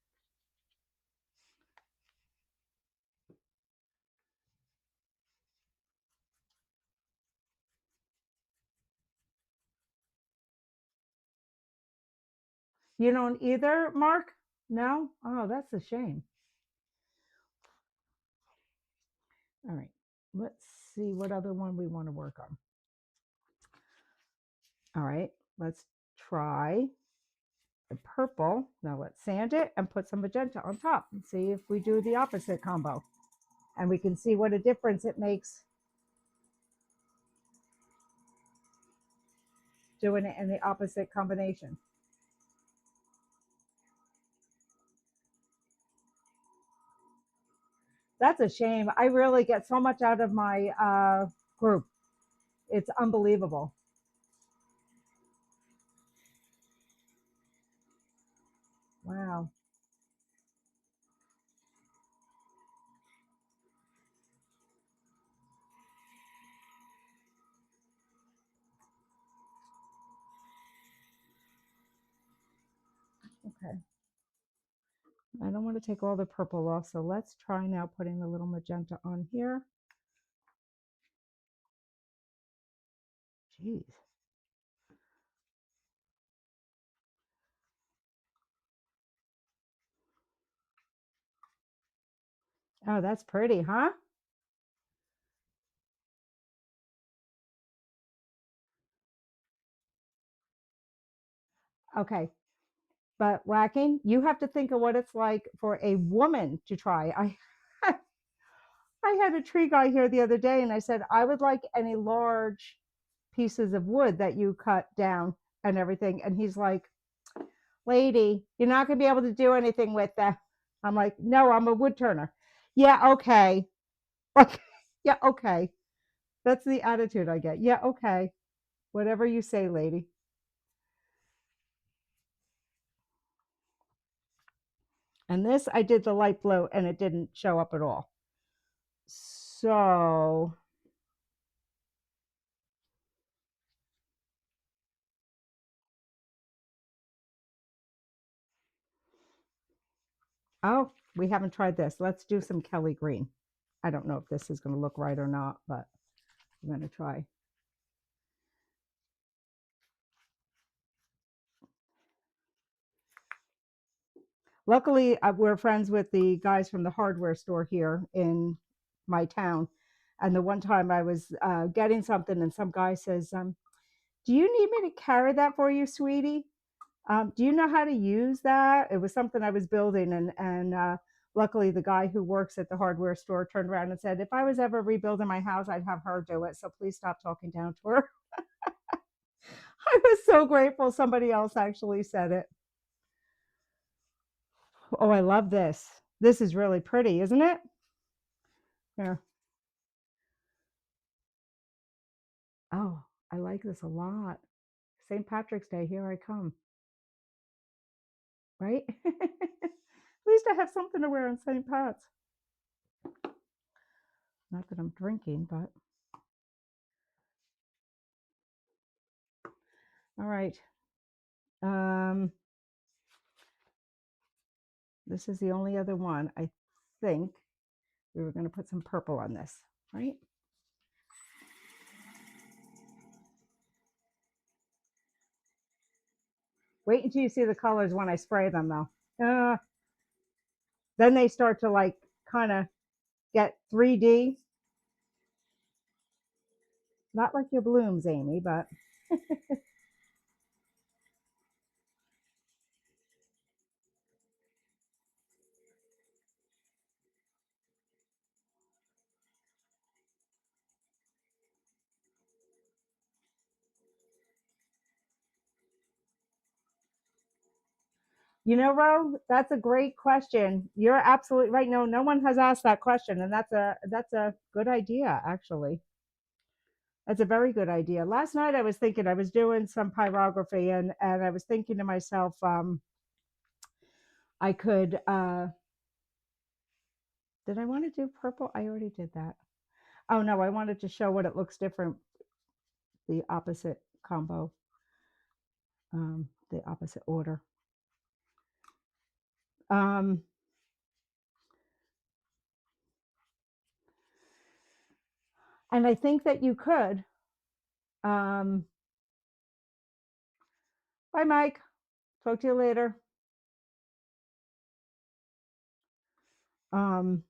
You don't either, Mark? No? Oh, that's a shame. All right, let's see what other one we want to work on. All right, let's try the purple. Now let's sand it and put some magenta on top and see if we do the opposite combo. And we can see what a difference it makes doing it in the opposite combination. That's a shame. I really get so much out of my group. It's unbelievable. Wow. Okay. I don't want to take all the purple off, so let's try now putting the little magenta on here. Jeez. Oh, that's pretty, huh? Okay. But Whacking, you have to think of what it's like for a woman to try. I had a tree guy here the other day and I said, I would like any large pieces of wood that you cut down and everything. And he's like, lady, you're not going to be able to do anything with that. I'm like, no, I'm a wood turner. Yeah, okay. Like, yeah, okay. That's the attitude I get. Yeah, okay. Whatever you say, lady. And this, I did the light blue and it didn't show up at all. So, oh, we haven't tried this. Let's do some Kelly green. I don't know if this is going to look right or not, but I'm going to try. Luckily, we're friends with the guys from the hardware store here in my town. And the one time I was getting something, and some guy says, do you need me to carry that for you, sweetie? Do you know how to use that? It was something I was building, and luckily the guy who works at the hardware store turned around and said, if I was ever rebuilding my house, I'd have her do it. So please stop talking down to her. I was so grateful somebody else actually said it. Oh, I love this. This is really pretty, isn't it? Yeah. Oh, I like this a lot. St. Patrick's Day, here I come. Right? At least I have something to wear on St. Pat's. Not that I'm drinking, but all right. Um, this is the only other one. I think we were going to put some purple on this, right? Wait until you see the colors when I spray them, though. Then they start to like kind of get 3D. Not like your blooms, Amy, but You know, Ro, that's a great question. You're absolutely right. No, no one has asked that question, and that's a good idea, actually. That's a very good idea. Last night I was thinking I was doing some pyrography, and I was thinking to myself, I could. Did I want to do purple? I already did that. Oh no, I wanted to show what it looks different, the opposite combo, the opposite order. Um, and I think that you could. Um, Bye, Mike. Talk to you later. Um,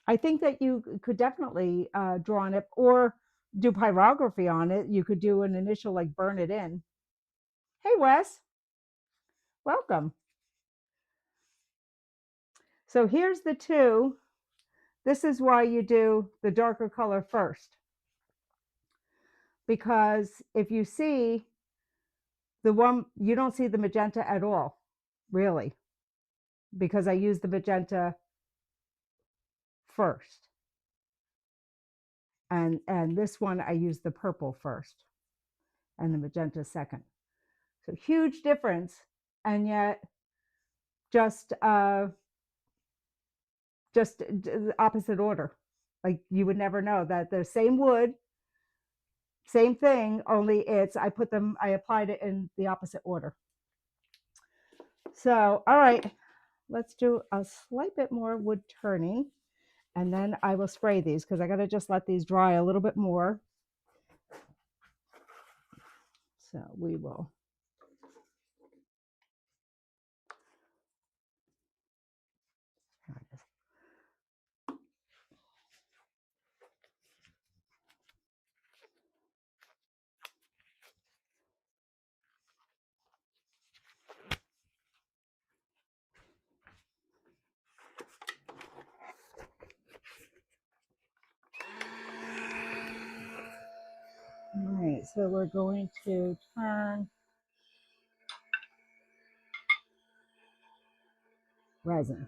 I think that you could definitely draw on it or do pyrography on it. You could do an initial, like burn it in. Hey, Wes, welcome. So here's the two. This is why you do the darker color first. Because if you see the one, you don't see the magenta at all, really, because I use the magenta first. And this one, I use the purple first and the magenta second. So huge difference, and yet just the opposite order. Like you would never know that the same wood, same thing, only it's I applied it in the opposite order. So, all right, let's do a slight bit more wood turning, and then I will spray these because I got to just let these dry a little bit more. So we will. There it is. All right, so we're going to turn resin.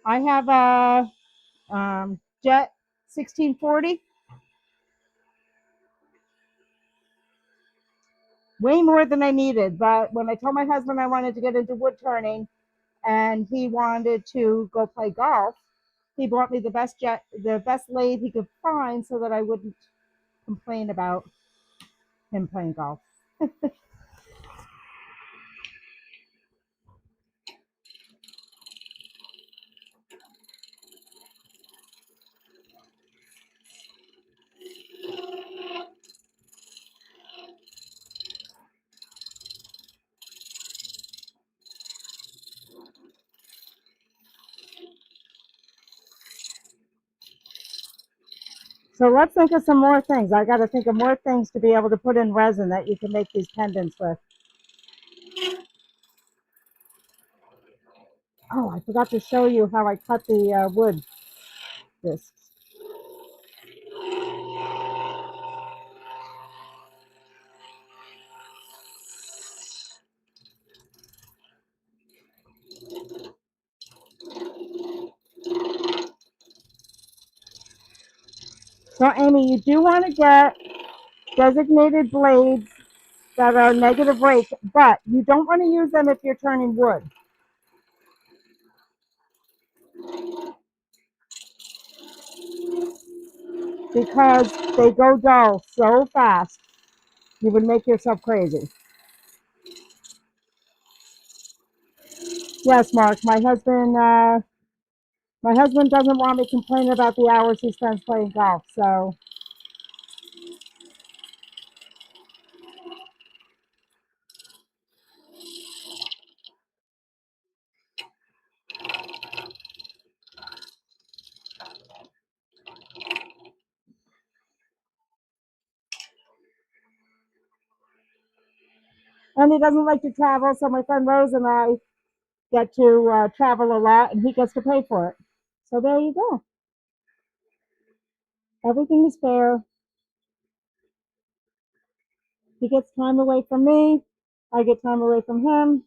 I have a Jet 1640. Way more than I needed. But when I told my husband I wanted to get into wood turning and he wanted to go play golf, he bought me the best lathe he could find so that I wouldn't complain about him playing golf. So let's think of some more things. I got to think of more things to be able to put in resin that you can make these pendants with. Oh, I forgot to show you how I cut the wood discs. So Amy, you do want to get designated blades that are negative rake, but you don't want to use them if you're turning wood. because they go dull so fast. You would make yourself crazy. Yes, Mark. My husband doesn't want me complaining about the hours he spends playing golf. So, and he doesn't like to travel. So my friend Rose and I get to travel a lot, and he gets to pay for it. So there you go. Everything is fair. He gets time away from me. I get time away from him.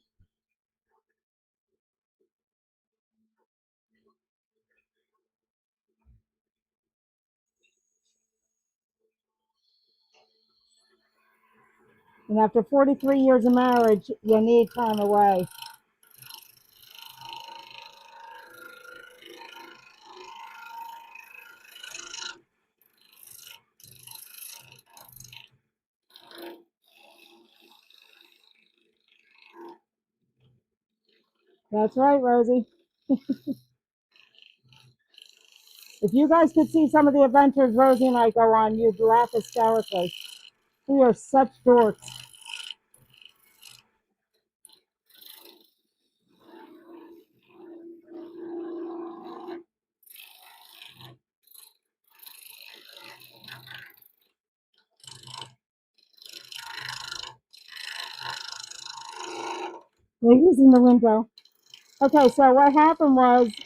And after 43 years of marriage, you need time away. That's right, Rosie. If you guys could see some of the adventures Rosie and I go on, you'd laugh hysterically. We are such dorks. Ladies in the window. Okay, so what happened was a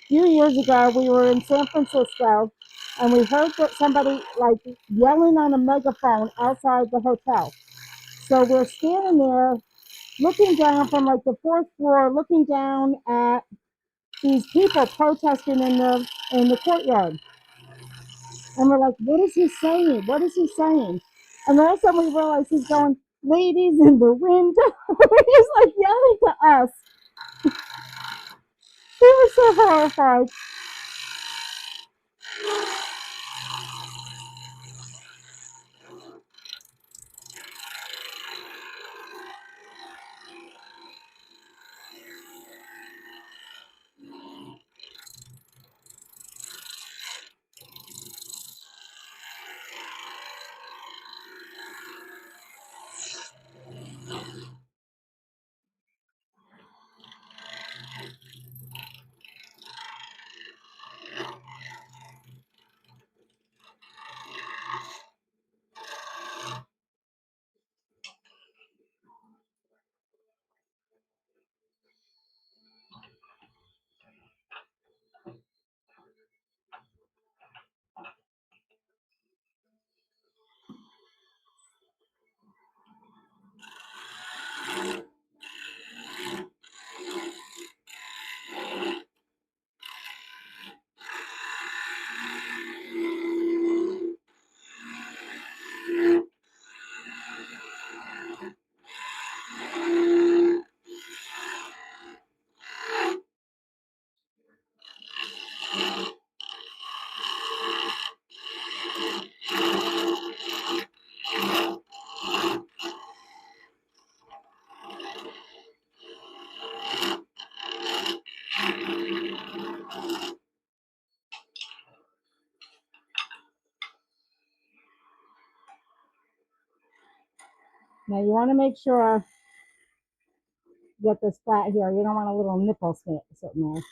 few years ago we were in San Francisco and we heard that somebody like yelling on a megaphone outside the hotel. So we're standing there looking down from like the fourth floor, looking down at these people protesting in the courtyard. And we're like, what is he saying? What is he saying? And all of a sudden we realize he's going, ladies in the window. He's like yelling to us. We were so horrified. Now you want to make sure you get this flat here. You don't want a little nipple sitting there.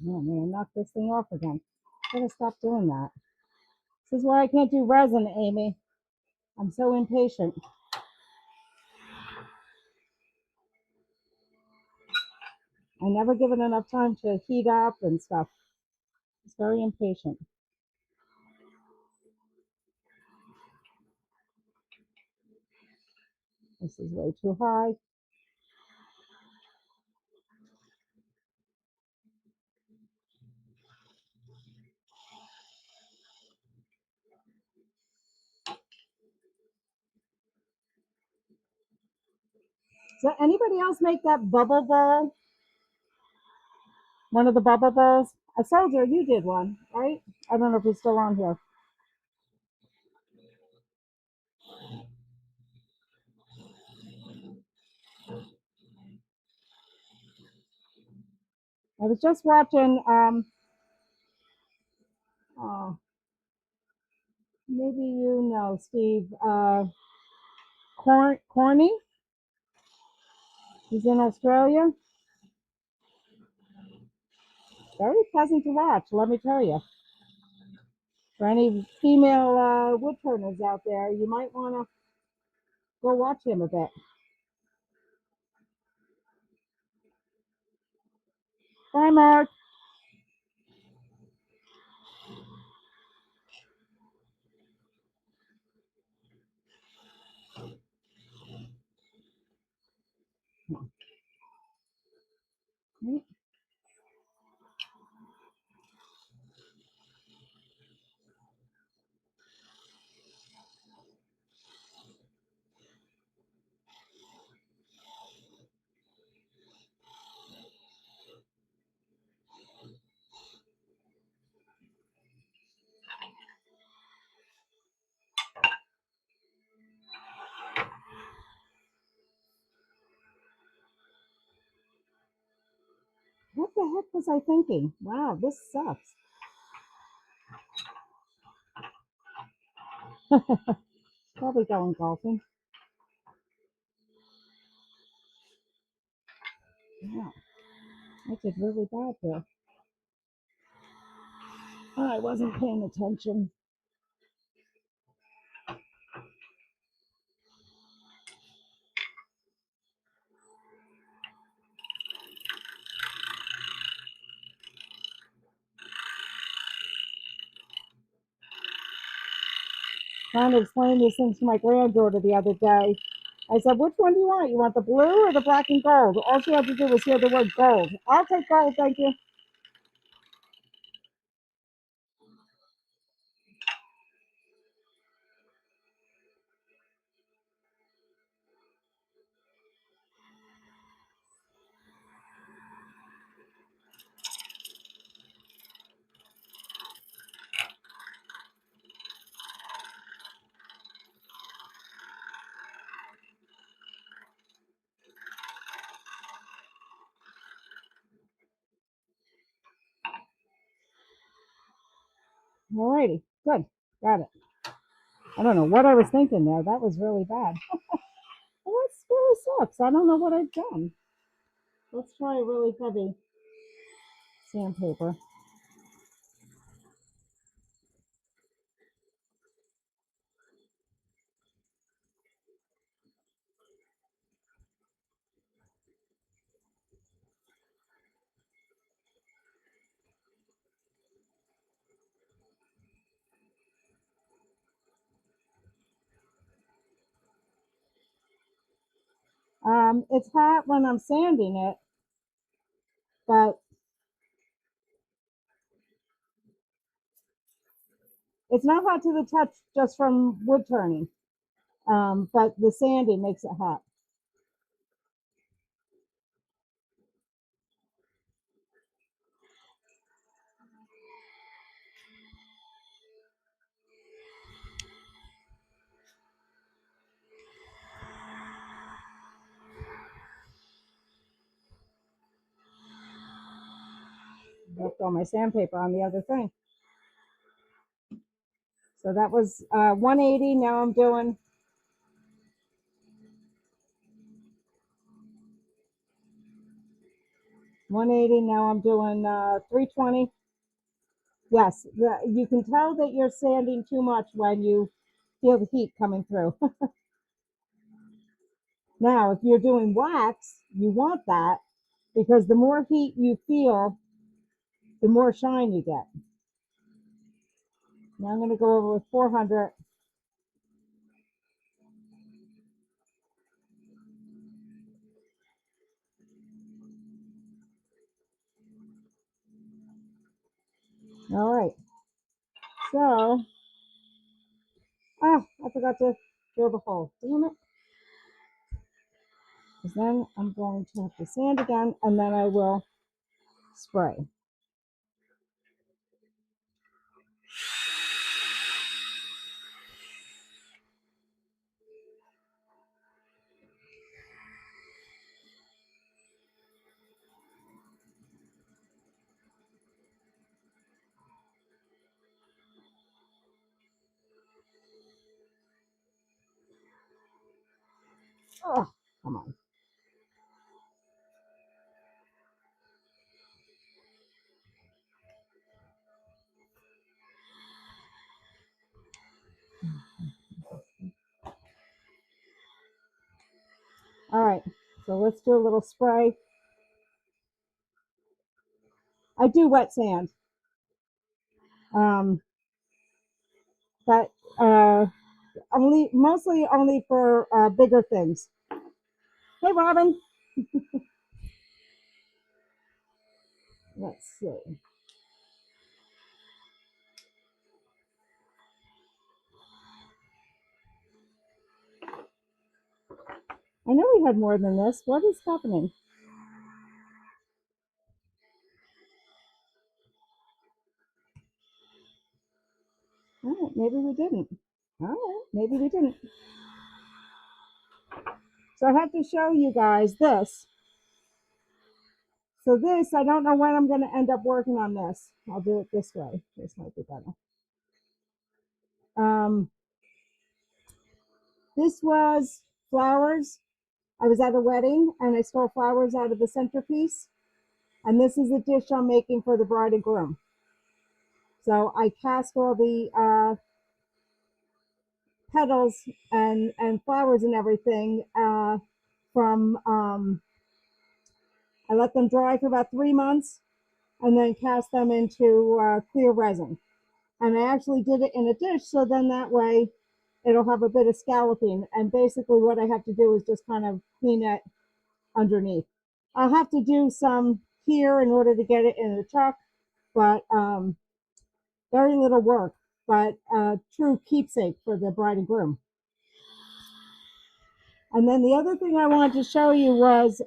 Oh man, knock this thing off again. Gotta stop doing that. This is why I can't do resin, Amy. I'm so impatient. I never give it enough time to heat up and stuff. It's very impatient. This is way too high. Does anybody else make that bubble bowl? One of the bubble bowls? I told you did one, right? I don't know if it's still on here. I was just watching, oh, maybe you know, Steve, Corny. He's in Australia. Very pleasant to watch, let me tell you. For any female woodturners out there, you might want to go watch him a bit. Bye, Mark. What the heck was I thinking? Wow, this sucks. Probably going golfing. Yeah, I did really bad there. I wasn't paying attention. Trying to explain these things to my granddaughter the other day. I said, which one do you want? You want the blue or the black and gold? All she had to do was hear the word gold. I'll take gold, thank you. Alrighty, good, got it. I don't know what I was thinking there. That was really bad. Well, that really sucks. I don't know what I've done. Let's try a really heavy sandpaper. It's hot when I'm sanding it, but it's not hot to the touch just from wood turning. But the sanding makes it hot. Left all my sandpaper on the other thing. So that was 180. Now I'm doing 180. Now I'm doing 320. Yes, you can tell that you're sanding too much when you feel the heat coming through. Now, if you're doing wax, you want that because the more heat you feel, the more shine you get. Now I'm going to go over with 400. All right. So, I forgot to drill the hole. Damn it. Because then I'm going to have to sand again, and then I will spray. Oh, come on. All right, so let's do a little spray. I do wet sand, but mostly only for bigger things. Hey, Robin. Let's see. I know we had more than this. What is happening? All right, maybe we didn't. All right, maybe we didn't. So I have to show you guys this. So this, I don't know when I'm going to end up working on this. I'll do it this way. This might be better. This was flowers. I was at a wedding and I stole flowers out of the centerpiece. And this is a dish I'm making for the bride and groom. So I cast all the petals and flowers and everything from, I let them dry for about 3 months and then cast them into clear resin. And I actually did it in a dish, so then that way it'll have a bit of scalloping. And basically what I have to do is just kind of clean it underneath. I'll have to do some here in order to get it in the chuck, but very little work, but true keepsake for the bride and groom. And then the other thing I wanted to show you was,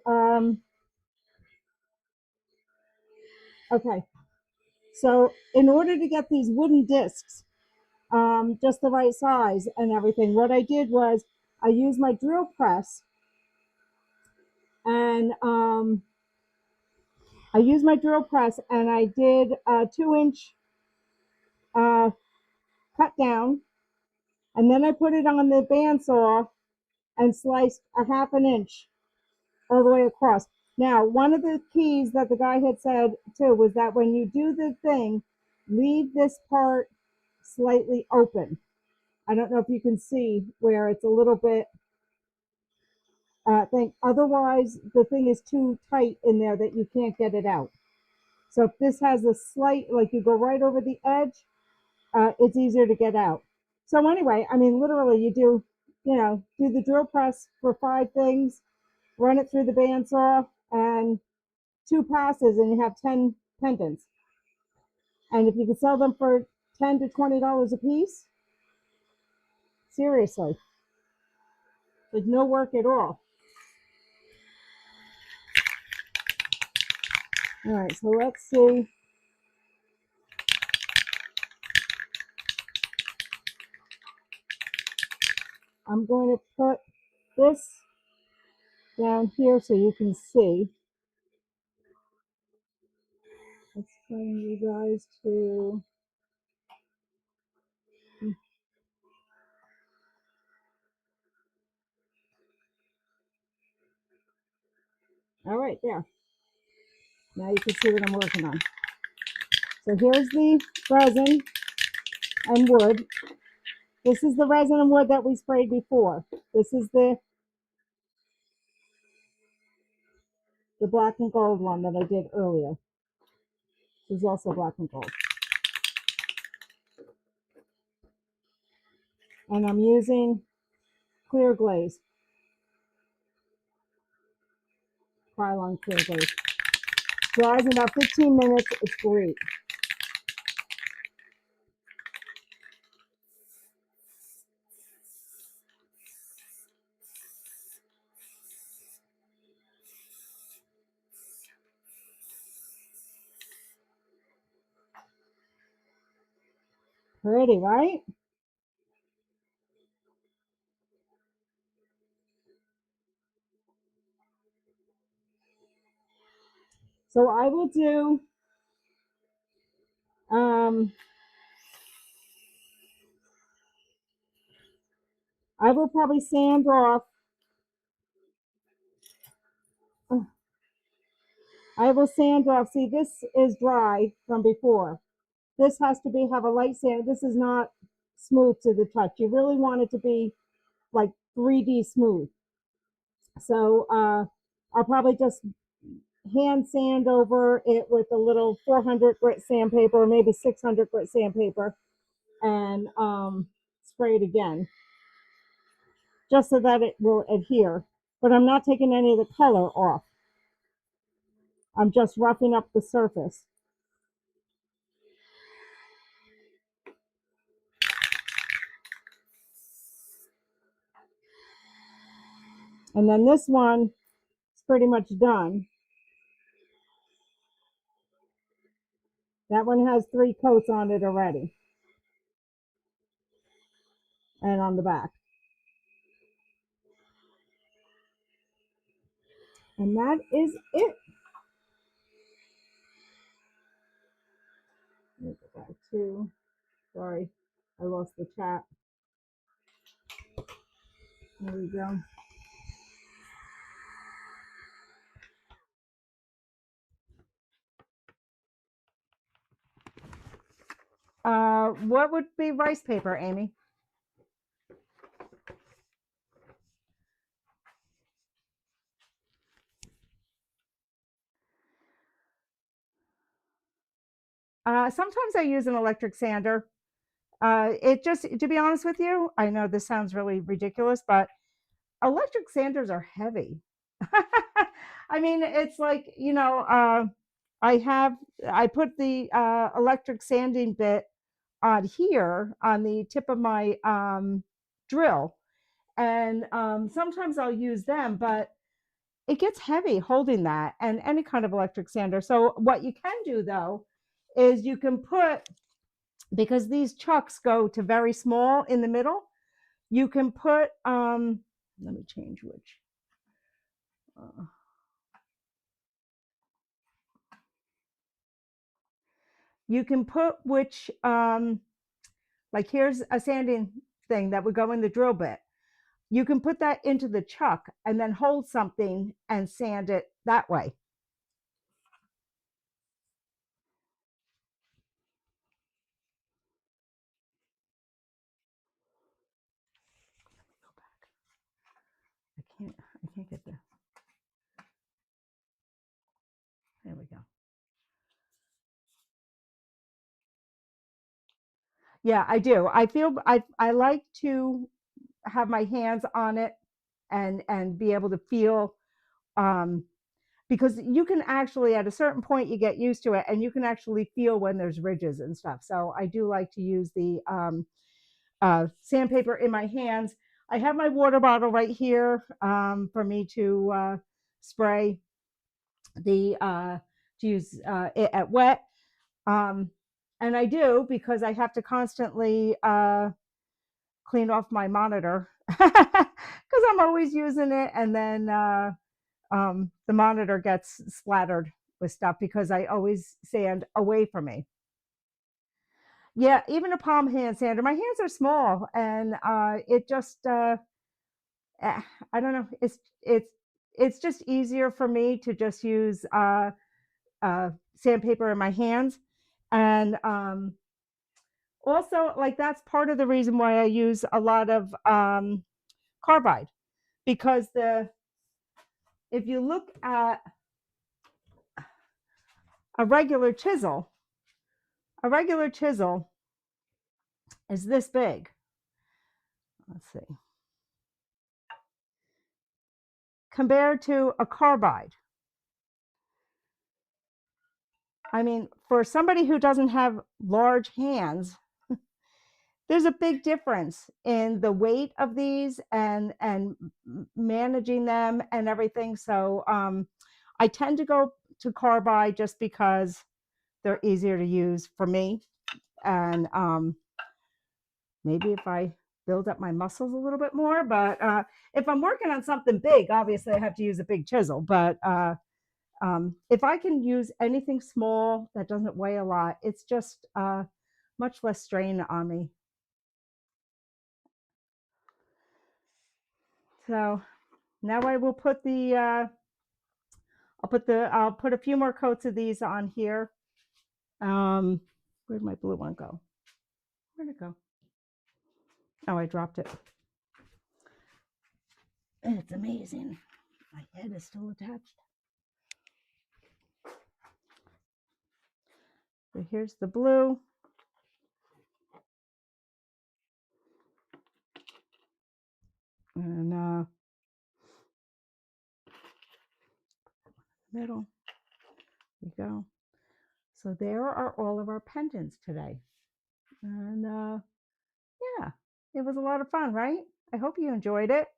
okay, so in order to get these wooden discs, just the right size and everything, what I did was I used my drill press and I did a 2-inch cut down, and then I put it on the bandsaw and sliced a 1/2 inch all the way across. Now, one of the keys that the guy had said too was that when you do the thing, leave this part slightly open. I don't know if you can see where it's a little bit thing. Otherwise, the thing is too tight in there that you can't get it out. So if this has a slight, like you go right over the edge, it's easier to get out. So anyway, I mean, literally, do the drill press for 5 things, run it through the bandsaw, and 2 passes, and you have 10 pendants. And if you can sell them for $10 to $20 a piece, seriously, like no work at all. All right, so let's see. I'm going to put this down here so you can see. Let's bring you guys to. All right, there. Now you can see what I'm working on. So here's the resin and wood. This is the resin and wood that we sprayed before. This is the black and gold one that I did earlier. This is also black and gold. And I'm using clear glaze. Krylon clear glaze. Dries in about 15 minutes. It's great. Pretty, right? So I will do, um, I will probably sand off, I will sand off. See, this is dry from before. This has to be, have a light sand. This is not smooth to the touch. You really want it to be like 3D smooth. So I'll probably just hand sand over it with a little 400 grit sandpaper, or maybe 600 grit sandpaper, and spray it again, just so that it will adhere. But I'm not taking any of the color off. I'm just roughing up the surface. And then this one is pretty much done. That one has 3 coats on it already, and on the back. And that is it. Let me go back to, sorry, I lost the chat. There we go. What would be rice paper, Amy? Sometimes I use an electric sander. It just, to be honest with you, I know this sounds really ridiculous, but electric sanders are heavy. I mean, it's like, I have, I put the electric sanding bit on here on the tip of my drill. And sometimes I'll use them, but it gets heavy holding that and any kind of electric sander. So, what you can do though is you can put, because these chucks go to very small in the middle, you can put, let me change which. Uh, you can put which, like here's a sanding thing that would go in the drill bit. You can put that into the chuck and then hold something and sand it that way. I can't get there. There we go. Yeah, I do. I feel I like to have my hands on it and be able to feel, um because you can actually, at a certain point, you get used to it and you can actually feel when there's ridges and stuff. So I do like to use the sandpaper in my hands. I have my water bottle right here, for me to spray the to use it at wet. Um, and I do, because I have to constantly clean off my monitor because I'm always using it, and then the monitor gets splattered with stuff because I always sand away from me. Yeah, even a palm hand sander. My hands are small, and it just I don't know. It's just easier for me to just use sandpaper in my hands, and also, like, that's part of the reason why I use a lot of carbide, because the if you look at a regular chisel, a regular chisel is this big. Let's see. Compared to a carbide. I mean, for somebody who doesn't have large hands, there's a big difference in the weight of these and managing them and everything. So I tend to go to carbide just because they're easier to use for me, and maybe if I build up my muscles a little bit more. But if I'm working on something big, obviously I have to use a big chisel. But if I can use anything small that doesn't weigh a lot, it's just much less strain on me. So now I will put the I'll put a few more coats of these on here. Where'd my blue one go? Where'd it go? Oh, I dropped it. It's amazing. My head is still attached. So here's the blue. And middle. There you go. So there are all of our pendants today. And yeah, it was a lot of fun, right? I hope you enjoyed it.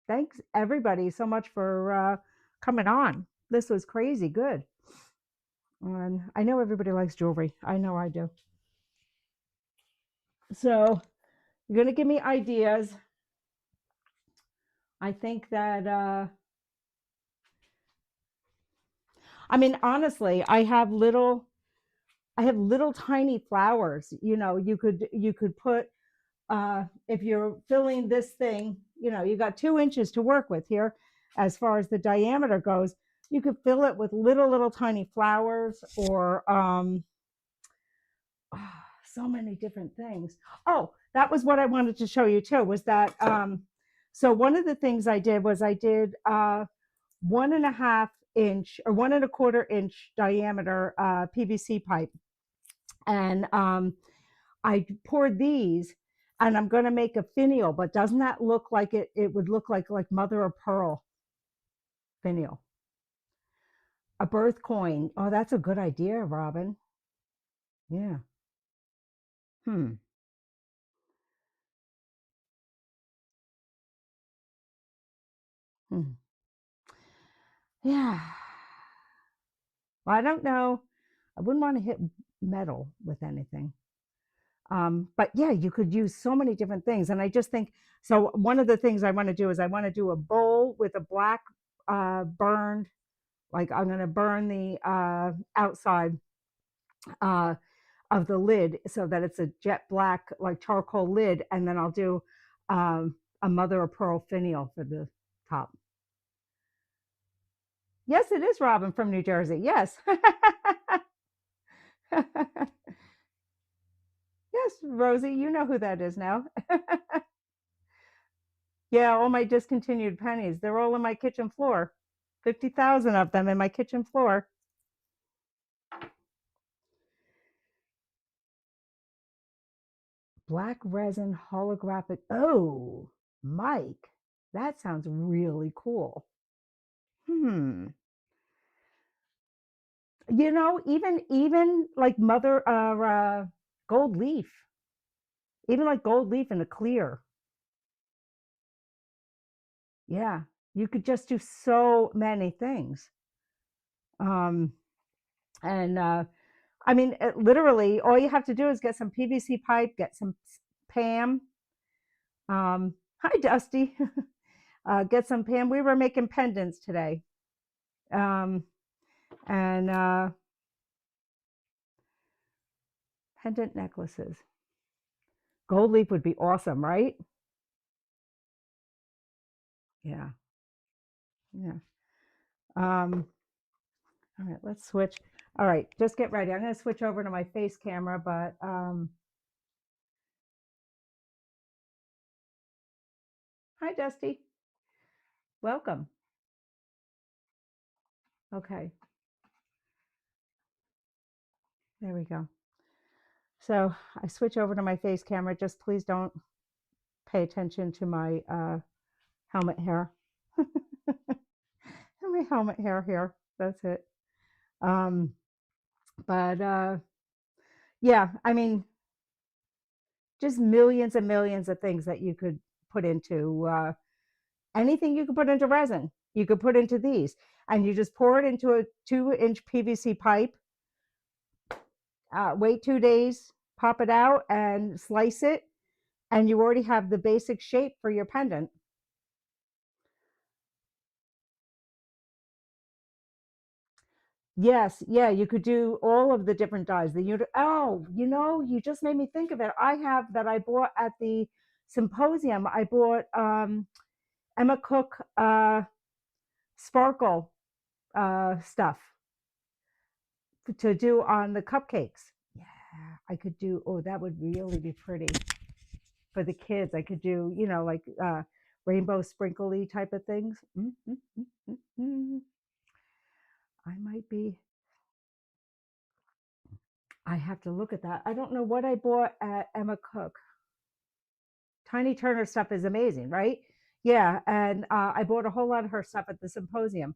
Thanks everybody so much for coming on. This was crazy good. And I know everybody likes jewelry. I know I do. So you're going to give me ideas. I think that, I mean, honestly, I have little tiny flowers. You know, you could put, if you're filling this thing, you know, you got 2 inches to work with here as far as the diameter goes. You could fill it with little tiny flowers or so many different things. Oh, that was what I wanted to show you too, was that so one of the things I did was I did 1.5 inch or 1.25 inch diameter PVC pipe. And I poured these, and I'm going to make a finial, but doesn't that look like it would look like mother of pearl finial? A birth coin. Oh, that's a good idea, Robin. Yeah. Hmm. Hmm. Yeah. Well, I don't know. I wouldn't want to hit metal with anything. But yeah, you could use so many different things. And I just think so. One of the things I want to do is I want to do a bowl with a black burned, like I'm going to burn the outside uh, of the lid so that it's a jet black, like charcoal lid. And then I'll do a mother of pearl finial for the top. Yes, it is Robin from New Jersey. Yes. Yes, Rosie, you know who that is now. Yeah, all my discontinued pennies. They're all in my kitchen floor. 50,000 of them in my kitchen floor. Black resin holographic. Oh, Mike, that sounds really cool. Hmm. You know, even like mother gold leaf, even like gold leaf in a clear. Yeah, you could just do so many things. Um, and I mean, literally, all you have to do is get some PVC pipe, get some Pam. Hi, Dusty. Get some Pam. We were making pendants today. Um, and pendant necklaces. Gold leaf would be awesome, right? Yeah, yeah. All right, let's switch. All right, just get ready. I'm going to switch over to my face camera, but hi, Dusty. Welcome. Okay, there we go. So I switch over to my face camera. Just please don't pay attention to my helmet hair. My helmet hair here. That's it. Um, but yeah, I mean, just millions and millions of things that you could put into anything you could put into resin. You could put into these, and you just pour it into a 2-inch PVC pipe. Wait 2 days, pop it out, and slice it. and you already have the basic shape for your pendant. Yes, yeah, you could do all of the different dyes. Oh, you just made me think of it. I have that I bought at the symposium. I bought Emma Cook sparkle stuff to do on the cupcakes. Yeah, I could do. Oh, that would really be pretty for the kids. I could do, like rainbow sprinkly type of things. I might be. I have to look at that. I don't know what I bought at Emma Cook. Tiny Turner stuff is amazing, right? Yeah, and I bought a whole lot of her stuff at the symposium,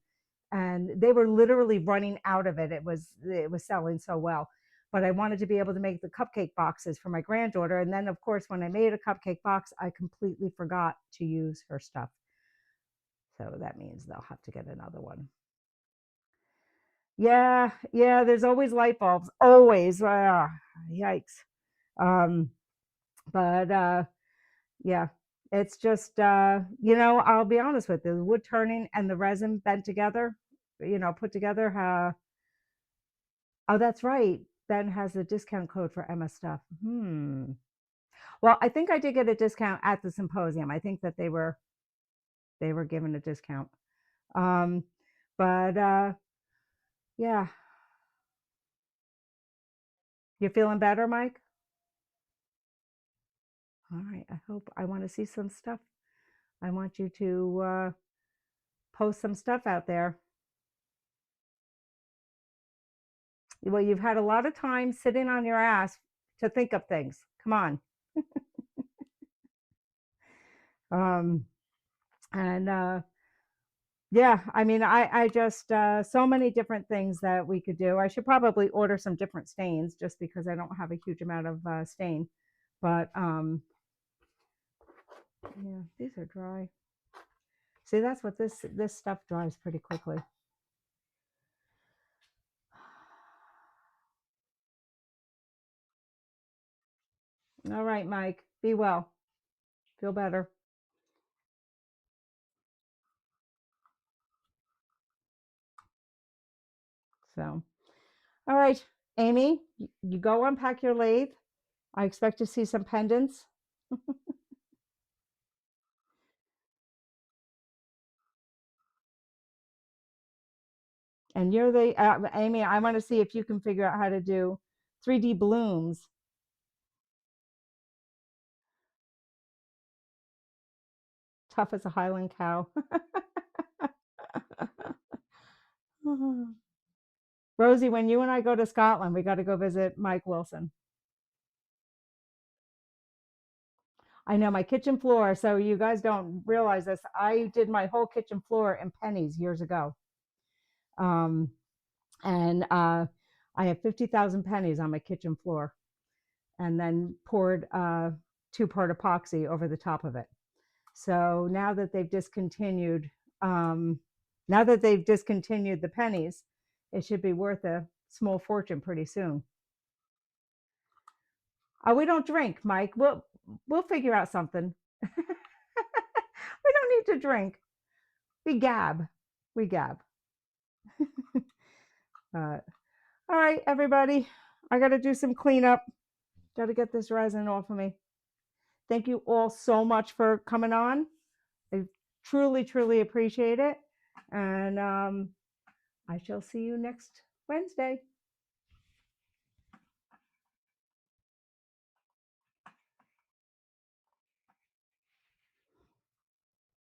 and they were literally running out of it. It was selling so well, but I wanted to be able to make the cupcake boxes for my granddaughter. And then, of course, when I made a cupcake box, I completely forgot to use her stuff. So that means they'll have to get another one. Yeah, yeah. There's always light bulbs, always. Yikes. Um, but yeah, it's just I'll be honest with you, the wood turning and the resin bent together, put together. Oh, that's right. Ben has a discount code for Emma stuff. Well, I think I did get a discount at the symposium. I think that they were given a discount. Um, but yeah, you feeling better, Mike? All right. I want to see some stuff. I want you to post some stuff out there. Well, you've had a lot of time sitting on your ass to think of things. Come on. Um, and yeah, I mean, I just so many different things that we could do. I should probably order some different stains just because I don't have a huge amount of stain. But yeah, these are dry. See, that's what this stuff dries pretty quickly. All right, Mike, be well. Feel better. So, all right, Amy, you go unpack your lathe. I expect to see some pendants. And you're the Amy. I want to see if you can figure out how to do 3D blooms. Tough as a Highland cow. Rosie, when you and I go to Scotland, we got to go visit Mike Wilson. I know my kitchen floor. So you guys don't realize this. I did my whole kitchen floor in pennies years ago. Um, and I have 50,000 pennies on my kitchen floor, and then poured two-part epoxy over the top of it. So um, now that they've discontinued the pennies, it should be worth a small fortune pretty soon. We don't drink, Mike. We'll figure out something. We don't need to drink. We gab. We gab. All right, everybody. I got to do some cleanup. Got to get this resin off of me. Thank you all so much for coming on. I truly, truly appreciate it. And I shall see you next Wednesday.